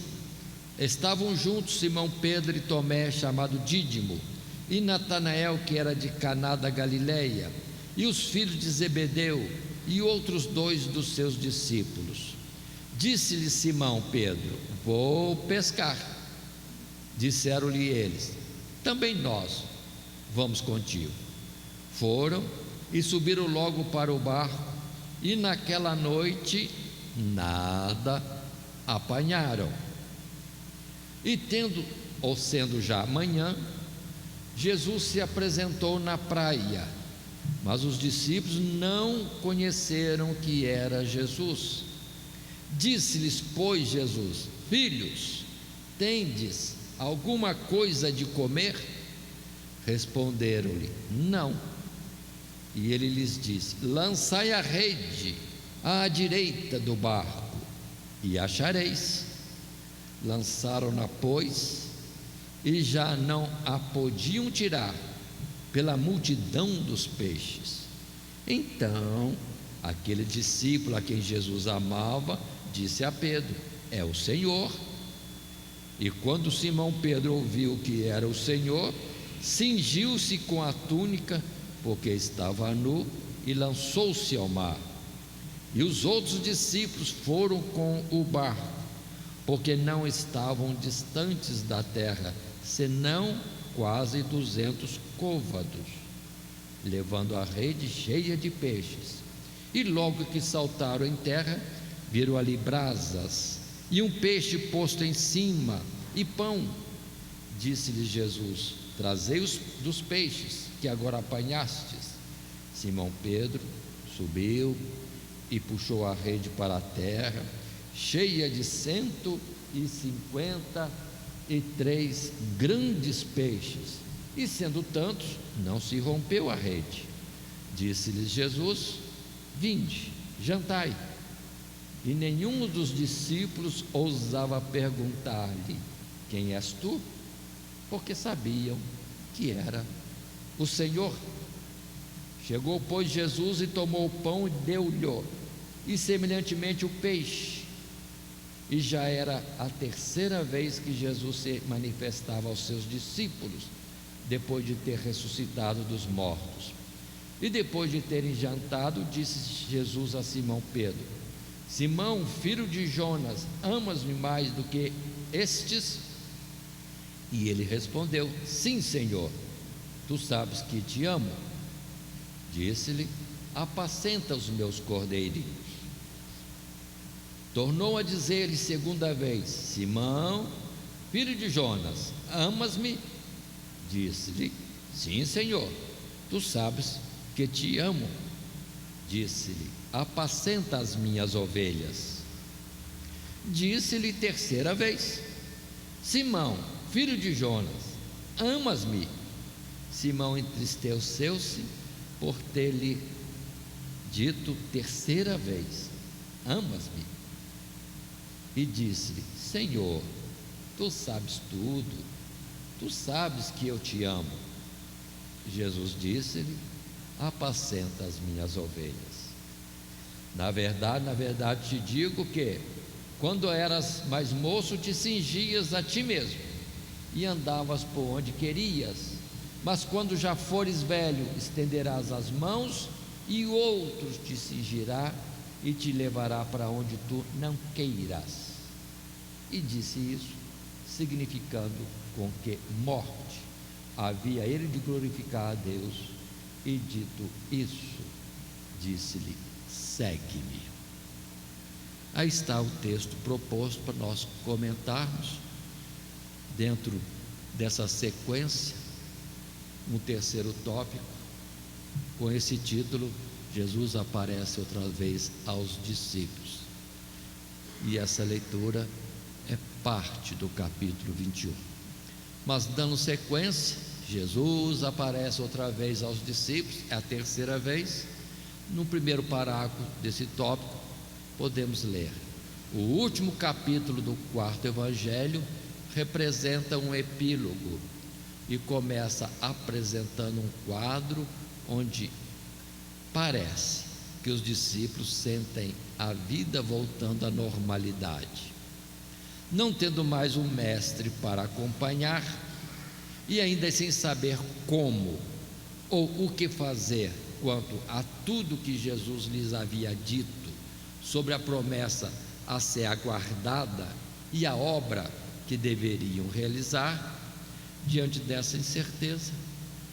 estavam juntos Simão Pedro e Tomé, chamado Dídimo, e Natanael, que era de Caná da Galileia, e os filhos de Zebedeu, e outros 2 dos seus discípulos. Disse-lhe Simão Pedro: vou pescar. Disseram-lhe eles: também nós vamos contigo. Foram e subiram logo para o barco, e naquela noite nada apanharam. E sendo já manhã, Jesus se apresentou na praia, mas os discípulos não conheceram que era Jesus. Disse-lhes, pois, Jesus: filhos, tendes alguma coisa de comer? Responderam-lhe: não. E ele lhes disse: lançai a rede à direita do barco, e achareis. Lançaram-na, pois, e já não a podiam tirar, pela multidão dos peixes. Então, aquele discípulo a quem Jesus amava disse a Pedro: é o Senhor. E quando Simão Pedro ouviu que era o Senhor, cingiu-se com a túnica, porque estava nu, e lançou-se ao mar. E os outros discípulos foram com o barco, porque não estavam distantes da terra senão quase 200 côvados, levando a rede cheia de peixes. E logo que saltaram em terra, viram ali brasas e um peixe posto em cima e pão. Disse-lhes Jesus: trazei os dos peixes que agora apanhastes. Simão Pedro subiu e puxou a rede para a terra, cheia de 153 grandes peixes, e sendo tantos, não se rompeu a rede. Disse-lhes Jesus: vinde, jantai. E nenhum dos discípulos ousava perguntar-lhe: quem és tu? Porque sabiam que era o Senhor. Chegou, pois, Jesus e tomou o pão e deu-lhe, e semelhantemente o peixe. E já era a terceira vez que Jesus se manifestava aos seus discípulos, depois de ter ressuscitado dos mortos. E depois de terem jantado, disse Jesus a Simão Pedro: Simão, filho de Jonas, amas-me mais do que estes? E ele respondeu: sim, Senhor, tu sabes que te amo. Disse-lhe: apacenta os meus cordeirinhos. Tornou a dizer-lhe segunda vez: Simão, filho de Jonas, amas-me? Disse-lhe: sim, Senhor, tu sabes que te amo. Disse-lhe: apacenta as minhas ovelhas. Disse-lhe terceira vez: Simão, filho de Jonas, amas-me? Simão entristeceu-se por ter-lhe dito terceira vez: amas-me? E disse-lhe: Senhor, tu sabes tudo, tu sabes que eu te amo. Jesus disse-lhe: apacenta as minhas ovelhas. Na verdade te digo que, quando eras mais moço, te cingias a ti mesmo e andavas por onde querias, mas quando já fores velho, estenderás as mãos e outros te cingirá e te levará para onde tu não queiras. E disse isso, significando com que morte havia ele de glorificar a Deus, e dito isso, disse-lhe: segue-me. Aí está o texto proposto para nós comentarmos, dentro dessa sequência, um terceiro tópico, com esse título: Jesus aparece outra vez aos discípulos. E essa leitura é parte do capítulo 21. Mas dando sequência, Jesus aparece outra vez aos discípulos, é a terceira vez. No primeiro parágrafo desse tópico, podemos ler: o último capítulo do quarto evangelho representa um epílogo e começa apresentando um quadro onde parece que os discípulos sentem a vida voltando à normalidade, não tendo mais um mestre para acompanhar e ainda sem saber como ou o que fazer quanto a tudo que Jesus lhes havia dito sobre a promessa a ser aguardada e a obra que deveriam realizar. Diante dessa incerteza,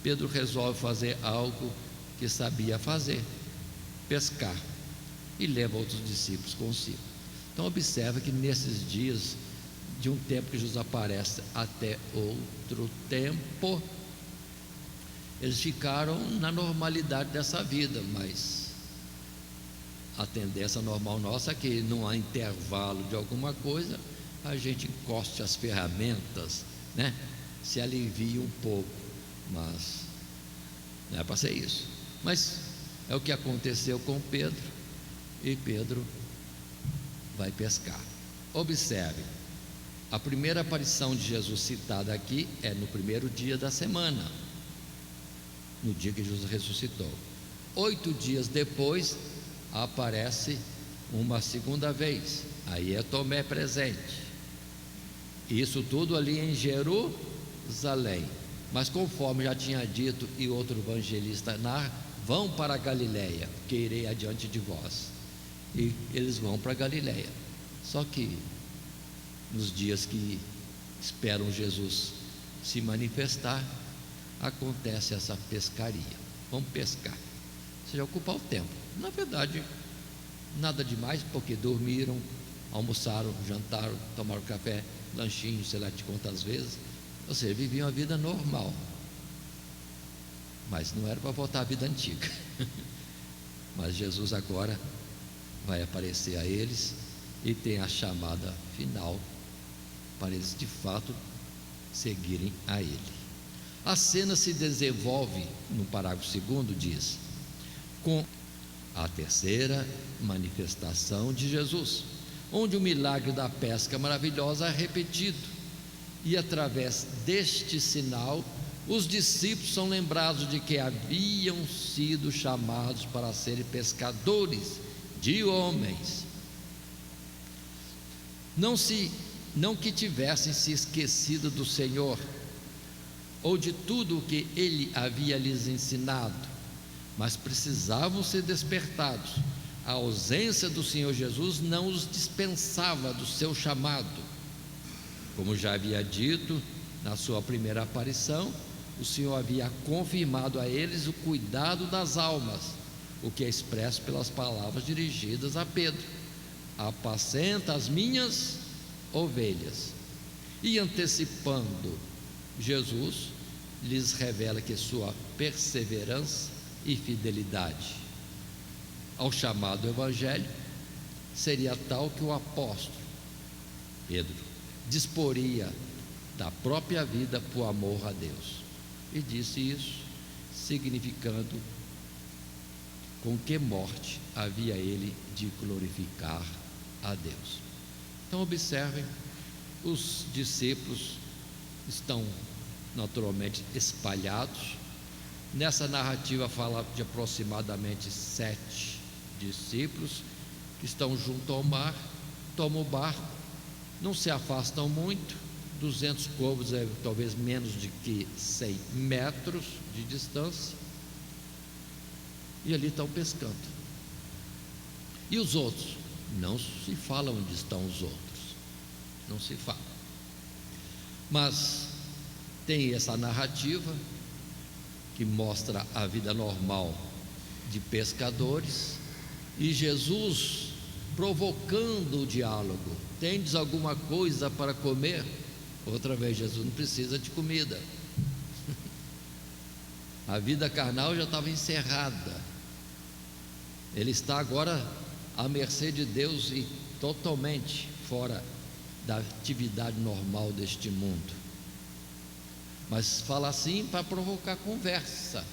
Pedro resolve fazer algo que sabia fazer: pescar, e leva outros discípulos consigo. Então observa que nesses dias, de um tempo que Jesus aparece até outro tempo, eles ficaram na normalidade dessa vida, mas a tendência normal nossa é que não há intervalo de alguma coisa, a gente encoste as ferramentas, né? Se alivia um pouco, mas não é para ser isso. Mas é o que aconteceu com Pedro, e Pedro vai pescar. Observe, a primeira aparição de Jesus citada aqui é no primeiro dia da semana, no dia que Jesus ressuscitou. 8 dias depois aparece uma segunda vez, aí é Tomé presente. Isso tudo ali em Jerusalém. Mas conforme já tinha dito e outro evangelista narra, vão para a Galileia, que irei adiante de vós. E eles vão para a Galileia. Só que nos dias que esperam Jesus se manifestar, acontece essa pescaria. Vamos pescar. Você já ocupar o tempo. Na verdade, nada demais, porque dormiram, almoçaram, jantaram, tomaram café, lanchinho, sei lá de quantas vezes. Ou seja, viviam a vida normal. Mas não era para voltar à vida antiga. Mas Jesus agora vai aparecer a eles e tem a chamada final para eles de fato seguirem a Ele. A cena se desenvolve no parágrafo 2, diz, com a terceira manifestação de Jesus, onde o milagre da pesca maravilhosa é repetido, e através deste sinal os discípulos são lembrados de que haviam sido chamados para serem pescadores de homens. Não que tivessem se esquecido do Senhor ou de tudo o que Ele havia lhes ensinado, mas precisavam ser despertados. A ausência do Senhor Jesus não os dispensava do seu chamado. Como já havia dito na sua primeira aparição, o Senhor havia confirmado a eles o cuidado das almas, o que é expresso pelas palavras dirigidas a Pedro: apacenta as minhas ovelhas. E antecipando, Jesus lhes revela que sua perseverança e fidelidade ao chamado Evangelho seria tal que o apóstolo Pedro disporia da própria vida por amor a Deus. E disse isso, significando com que morte havia ele de glorificar a Deus. Então observem, os discípulos estão naturalmente espalhados. Nessa narrativa fala de aproximadamente 7 discípulos que estão junto ao mar, tomam o barco, não se afastam muito, 200 côvados, talvez menos de que 100 metros de distância, e ali estão pescando. E os outros? Não se fala onde estão os outros, não se fala. Mas tem essa narrativa que mostra a vida normal de pescadores, e Jesus provocando o diálogo: tendes alguma coisa para comer? Outra vez, Jesus não precisa de comida. A vida carnal já estava encerrada. Ele está agora à mercê de Deus e totalmente fora da atividade normal deste mundo. Mas fala assim para provocar conversa.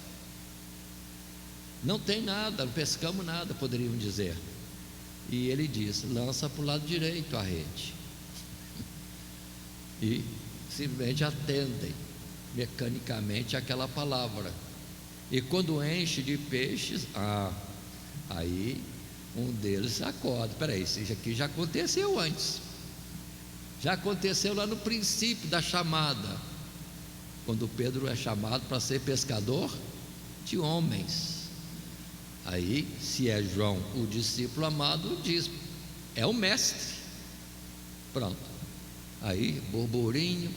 Não tem nada, não pescamos nada, poderiam dizer. E ele diz: lança para o lado direito a rede. E simplesmente atendem mecanicamente aquela palavra. E quando enche de peixes, aí um deles acorda: peraí, isso aqui já aconteceu antes, já aconteceu lá no princípio da chamada, quando Pedro é chamado para ser pescador de homens. Aí, se é João o discípulo amado, diz: é o mestre. Pronto. Aí, burburinho,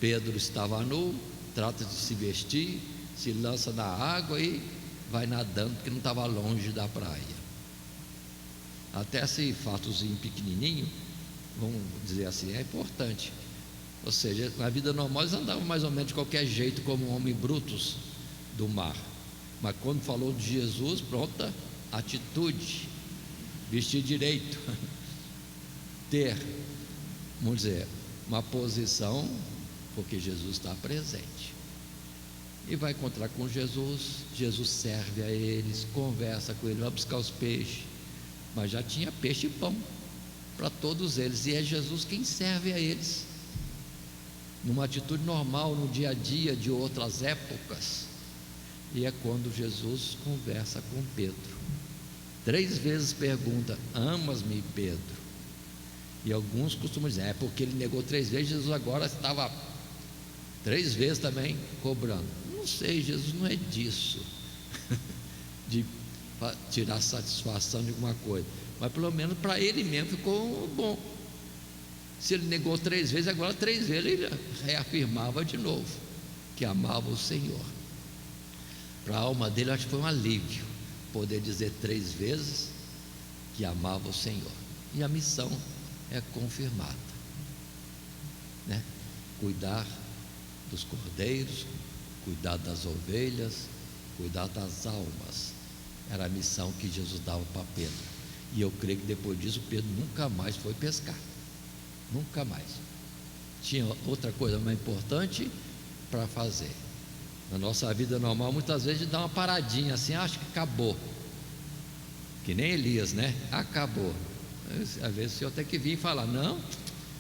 Pedro estava nu, trata de se vestir, se lança na água e vai nadando, porque não estava longe da praia. Até esse fatozinho pequenininho, vamos dizer assim, é importante. Ou seja, na vida normal eles andavam mais ou menos de qualquer jeito, como homens brutos do mar. Mas quando falou de Jesus, pronta atitude, vestir direito, ter, vamos dizer, uma posição, porque Jesus está presente. E vai encontrar com Jesus, Jesus serve a eles, conversa com eles, vai buscar os peixes, mas já tinha peixe e pão para todos eles, e é Jesus quem serve a eles, numa atitude normal, no dia a dia de outras épocas. E é quando Jesus conversa com Pedro. 3 vezes pergunta: amas-me, Pedro? E alguns costumam dizer: é porque ele negou 3 vezes, Jesus agora estava 3 vezes também cobrando. Não sei, Jesus não é disso de tirar satisfação de alguma coisa, mas pelo menos para ele mesmo ficou bom. Se ele negou 3 vezes, agora 3 vezes ele reafirmava de novo que amava o Senhor. Para a alma dele, acho que foi um alívio poder dizer 3 vezes que amava o Senhor. E a missão é confirmada, né? Cuidar dos cordeiros, cuidar das ovelhas, cuidar das almas. Era a missão que Jesus dava para Pedro. E eu creio que depois disso Pedro nunca mais foi pescar. Nunca mais. Tinha outra coisa mais importante para fazer. Na nossa vida normal, muitas vezes a gente dá uma paradinha assim, acho que acabou. Que nem Elias, né? Acabou. Às vezes o senhor tem que vir e falar: não,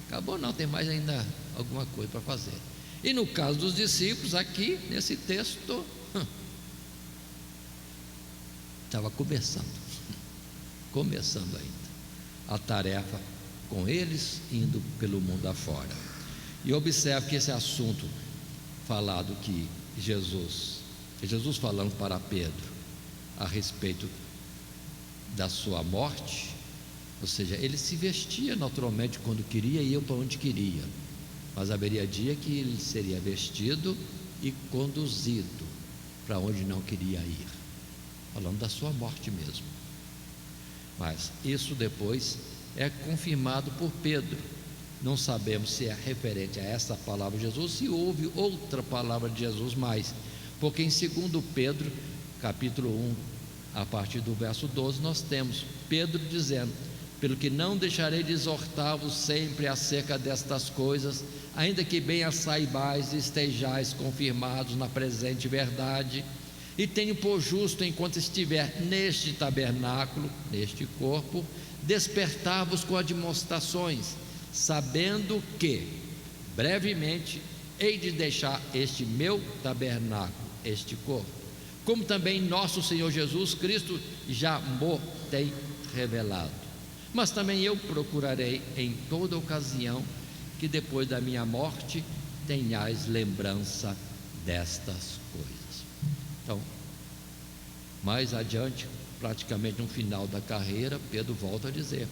acabou não, tem mais ainda alguma coisa para fazer. E no caso dos discípulos, aqui nesse texto, estava começando ainda a tarefa com eles, indo pelo mundo afora. E observe que esse assunto falado que Jesus falando para Pedro a respeito da sua morte, ou seja, ele se vestia naturalmente quando queria e ia para onde queria, mas haveria dia que ele seria vestido e conduzido para onde não queria ir, falando da sua morte mesmo. Mas isso depois é confirmado por Pedro. Não sabemos se é referente a essa palavra de Jesus, se houve outra palavra de Jesus mais, porque em 2 Pedro, capítulo 1, a partir do verso 12, nós temos Pedro dizendo: pelo que não deixarei de exortar-vos sempre acerca destas coisas, ainda que bem as saibais e estejais confirmados na presente verdade, e tenho por justo, enquanto estiver neste tabernáculo, neste corpo, despertar-vos com admoestações, sabendo que brevemente hei de deixar este meu tabernáculo, este corpo, como também nosso Senhor Jesus Cristo já me tem revelado. Mas também eu procurarei em toda ocasião que depois da minha morte tenhais lembrança destas coisas. Então, mais adiante, praticamente no final da carreira, Pedro volta a dizer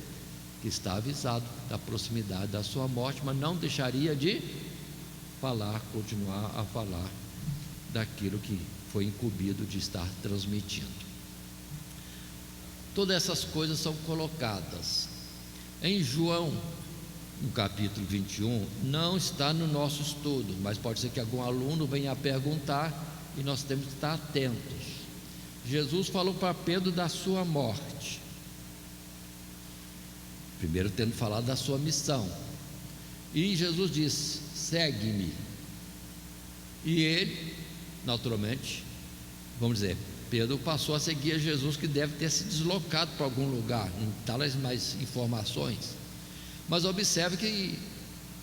que está avisado da proximidade da sua morte, mas não deixaria de continuar a falar daquilo que foi incumbido de estar transmitindo. Todas essas coisas são colocadas em João, no capítulo 21, não está no nosso estudo, mas pode ser que algum aluno venha a perguntar e nós temos que estar atentos. Jesus falou para Pedro da sua morte, primeiro tendo falado da sua missão, e Jesus disse: segue-me. E ele, naturalmente, vamos dizer, Pedro passou a seguir a Jesus, que deve ter se deslocado para algum lugar, não traz mais informações, mas observe que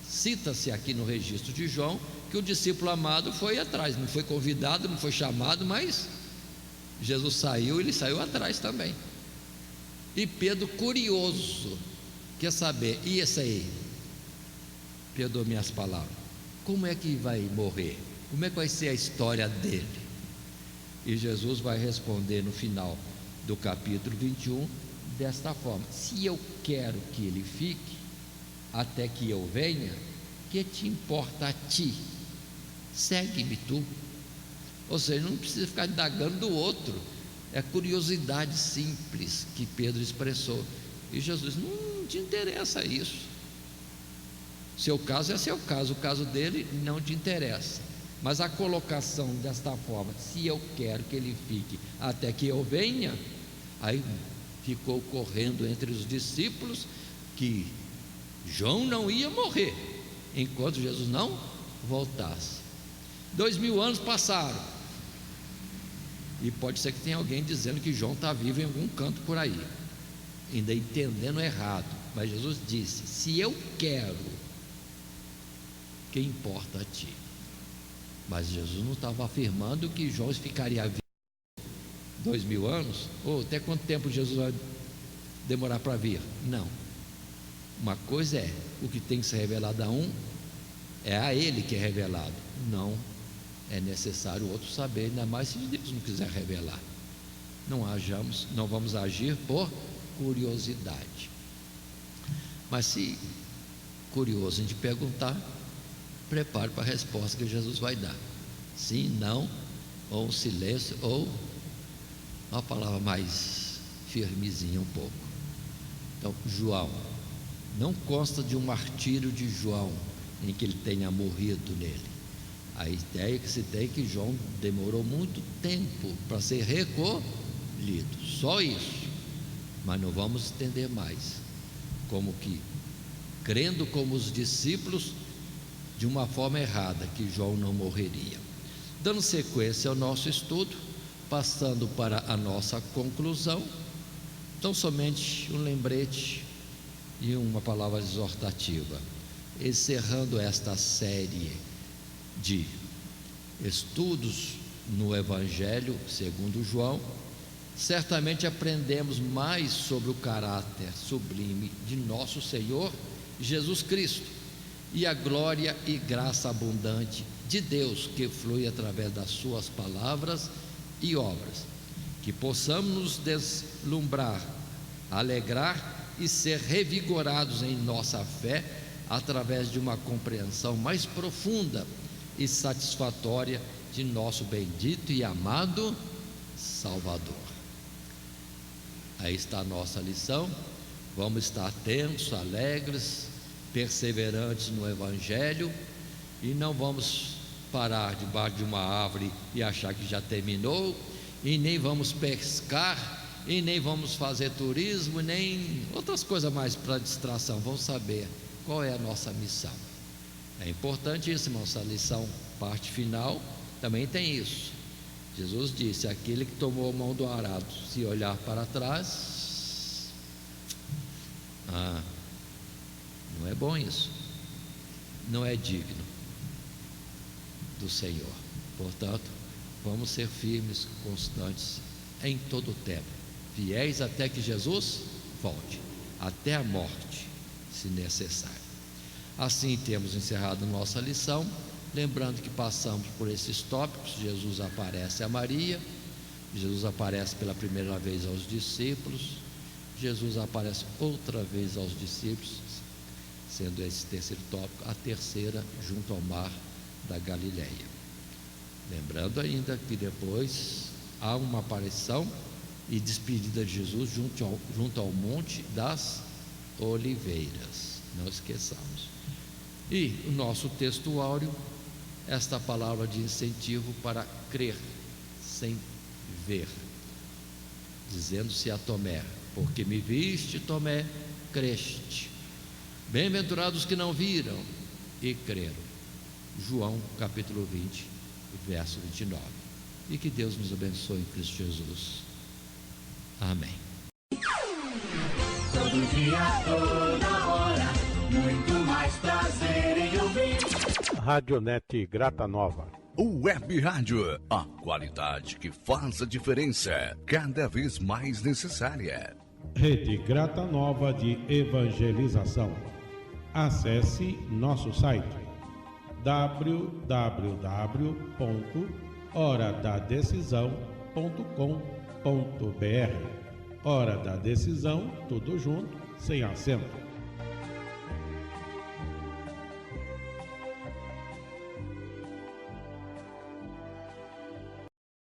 cita-se aqui no registro de João que o discípulo amado foi atrás, não foi convidado, não foi chamado, mas Jesus saiu, ele saiu atrás também. E Pedro, curioso, quer saber: e esse aí, perdoa minhas palavras, como é que vai morrer? Como é que vai ser a história dele? E Jesus vai responder no final do capítulo 21 desta forma: se eu quero que ele fique até que eu venha, que te importa a ti? Segue-me tu. Ou seja, não precisa ficar indagando do outro, é curiosidade simples que Pedro expressou. E Jesus: não te interessa isso, seu caso é seu caso, o caso dele não te interessa. Mas a colocação desta forma: se eu quero que ele fique até que eu venha, aí ficou correndo entre os discípulos que João não ia morrer enquanto Jesus não voltasse. 2000 anos passaram, e pode ser que tenha alguém dizendo que João está vivo em algum canto por aí, ainda entendendo errado. Mas Jesus disse: se eu quero, que importa a ti? Mas Jesus não estava afirmando que João ficaria vivo 2000 anos, ou até quanto tempo Jesus vai demorar para vir. Não. Uma coisa é o que tem que ser revelado a um, é a ele que é revelado. Não é necessário o outro saber, ainda mais se Deus não quiser revelar. Não vamos agir por curiosidade. Mas se curioso de perguntar, prepare para a resposta que Jesus vai dar. Sim, não, ou um silêncio, ou uma palavra mais firmezinha um pouco. Então, João, não consta de um martírio de João em que ele tenha morrido nele. A ideia que se tem é que João demorou muito tempo para ser recolhido, só isso. Mas não vamos entender mais, como que crendo como os discípulos de uma forma errada, que João não morreria. Dando sequência ao nosso estudo, passando para a nossa conclusão, então somente um lembrete e uma palavra exortativa. Encerrando esta série de estudos no Evangelho segundo João, certamente aprendemos mais sobre o caráter sublime de nosso Senhor Jesus Cristo e a glória e graça abundante de Deus que flui através das suas palavras e obras, que possamos nos deslumbrar, alegrar e ser revigorados em nossa fé através de uma compreensão mais profunda e satisfatória de nosso bendito e amado Salvador. Aí está a nossa lição. Vamos estar atentos, alegres, perseverantes no Evangelho, e não vamos parar debaixo de uma árvore e achar que já terminou, e nem vamos pescar, e nem vamos fazer turismo, nem outras coisas mais para distração. Vamos saber qual é a nossa missão. É importante isso, irmão. Essa lição, parte final, também tem isso. Jesus disse: aquele que tomou a mão do arado, se olhar para trás, não é bom isso, não é digno do Senhor. Portanto, vamos ser firmes, constantes em todo o tempo, fiéis até que Jesus volte, até a morte, se necessário. Assim temos encerrado nossa lição, lembrando que passamos por esses tópicos. Jesus aparece a Maria, Jesus aparece pela primeira vez aos discípulos, Jesus aparece outra vez aos discípulos, sendo esse terceiro tópico a terceira junto ao mar da Galileia. Lembrando ainda que depois há uma aparição e despedida de Jesus junto ao Monte das Oliveiras, não esqueçamos. E o nosso texto áureo, esta palavra de incentivo para crer sem ver, dizendo-se a Tomé: porque me viste, Tomé, creste. Bem-aventurados que não viram e creram. João capítulo 20, verso 29. E que Deus nos abençoe em Cristo Jesus. Amém. Todo dia, toda hora, muito mais prazer em ouvir. Radionet Grata Nova. Web Rádio, a qualidade que faz a diferença, cada vez mais necessária. Rede Grata Nova de Evangelização. Acesse nosso site www.horadadecisão.com.br. Hora da Decisão, tudo junto, sem acento.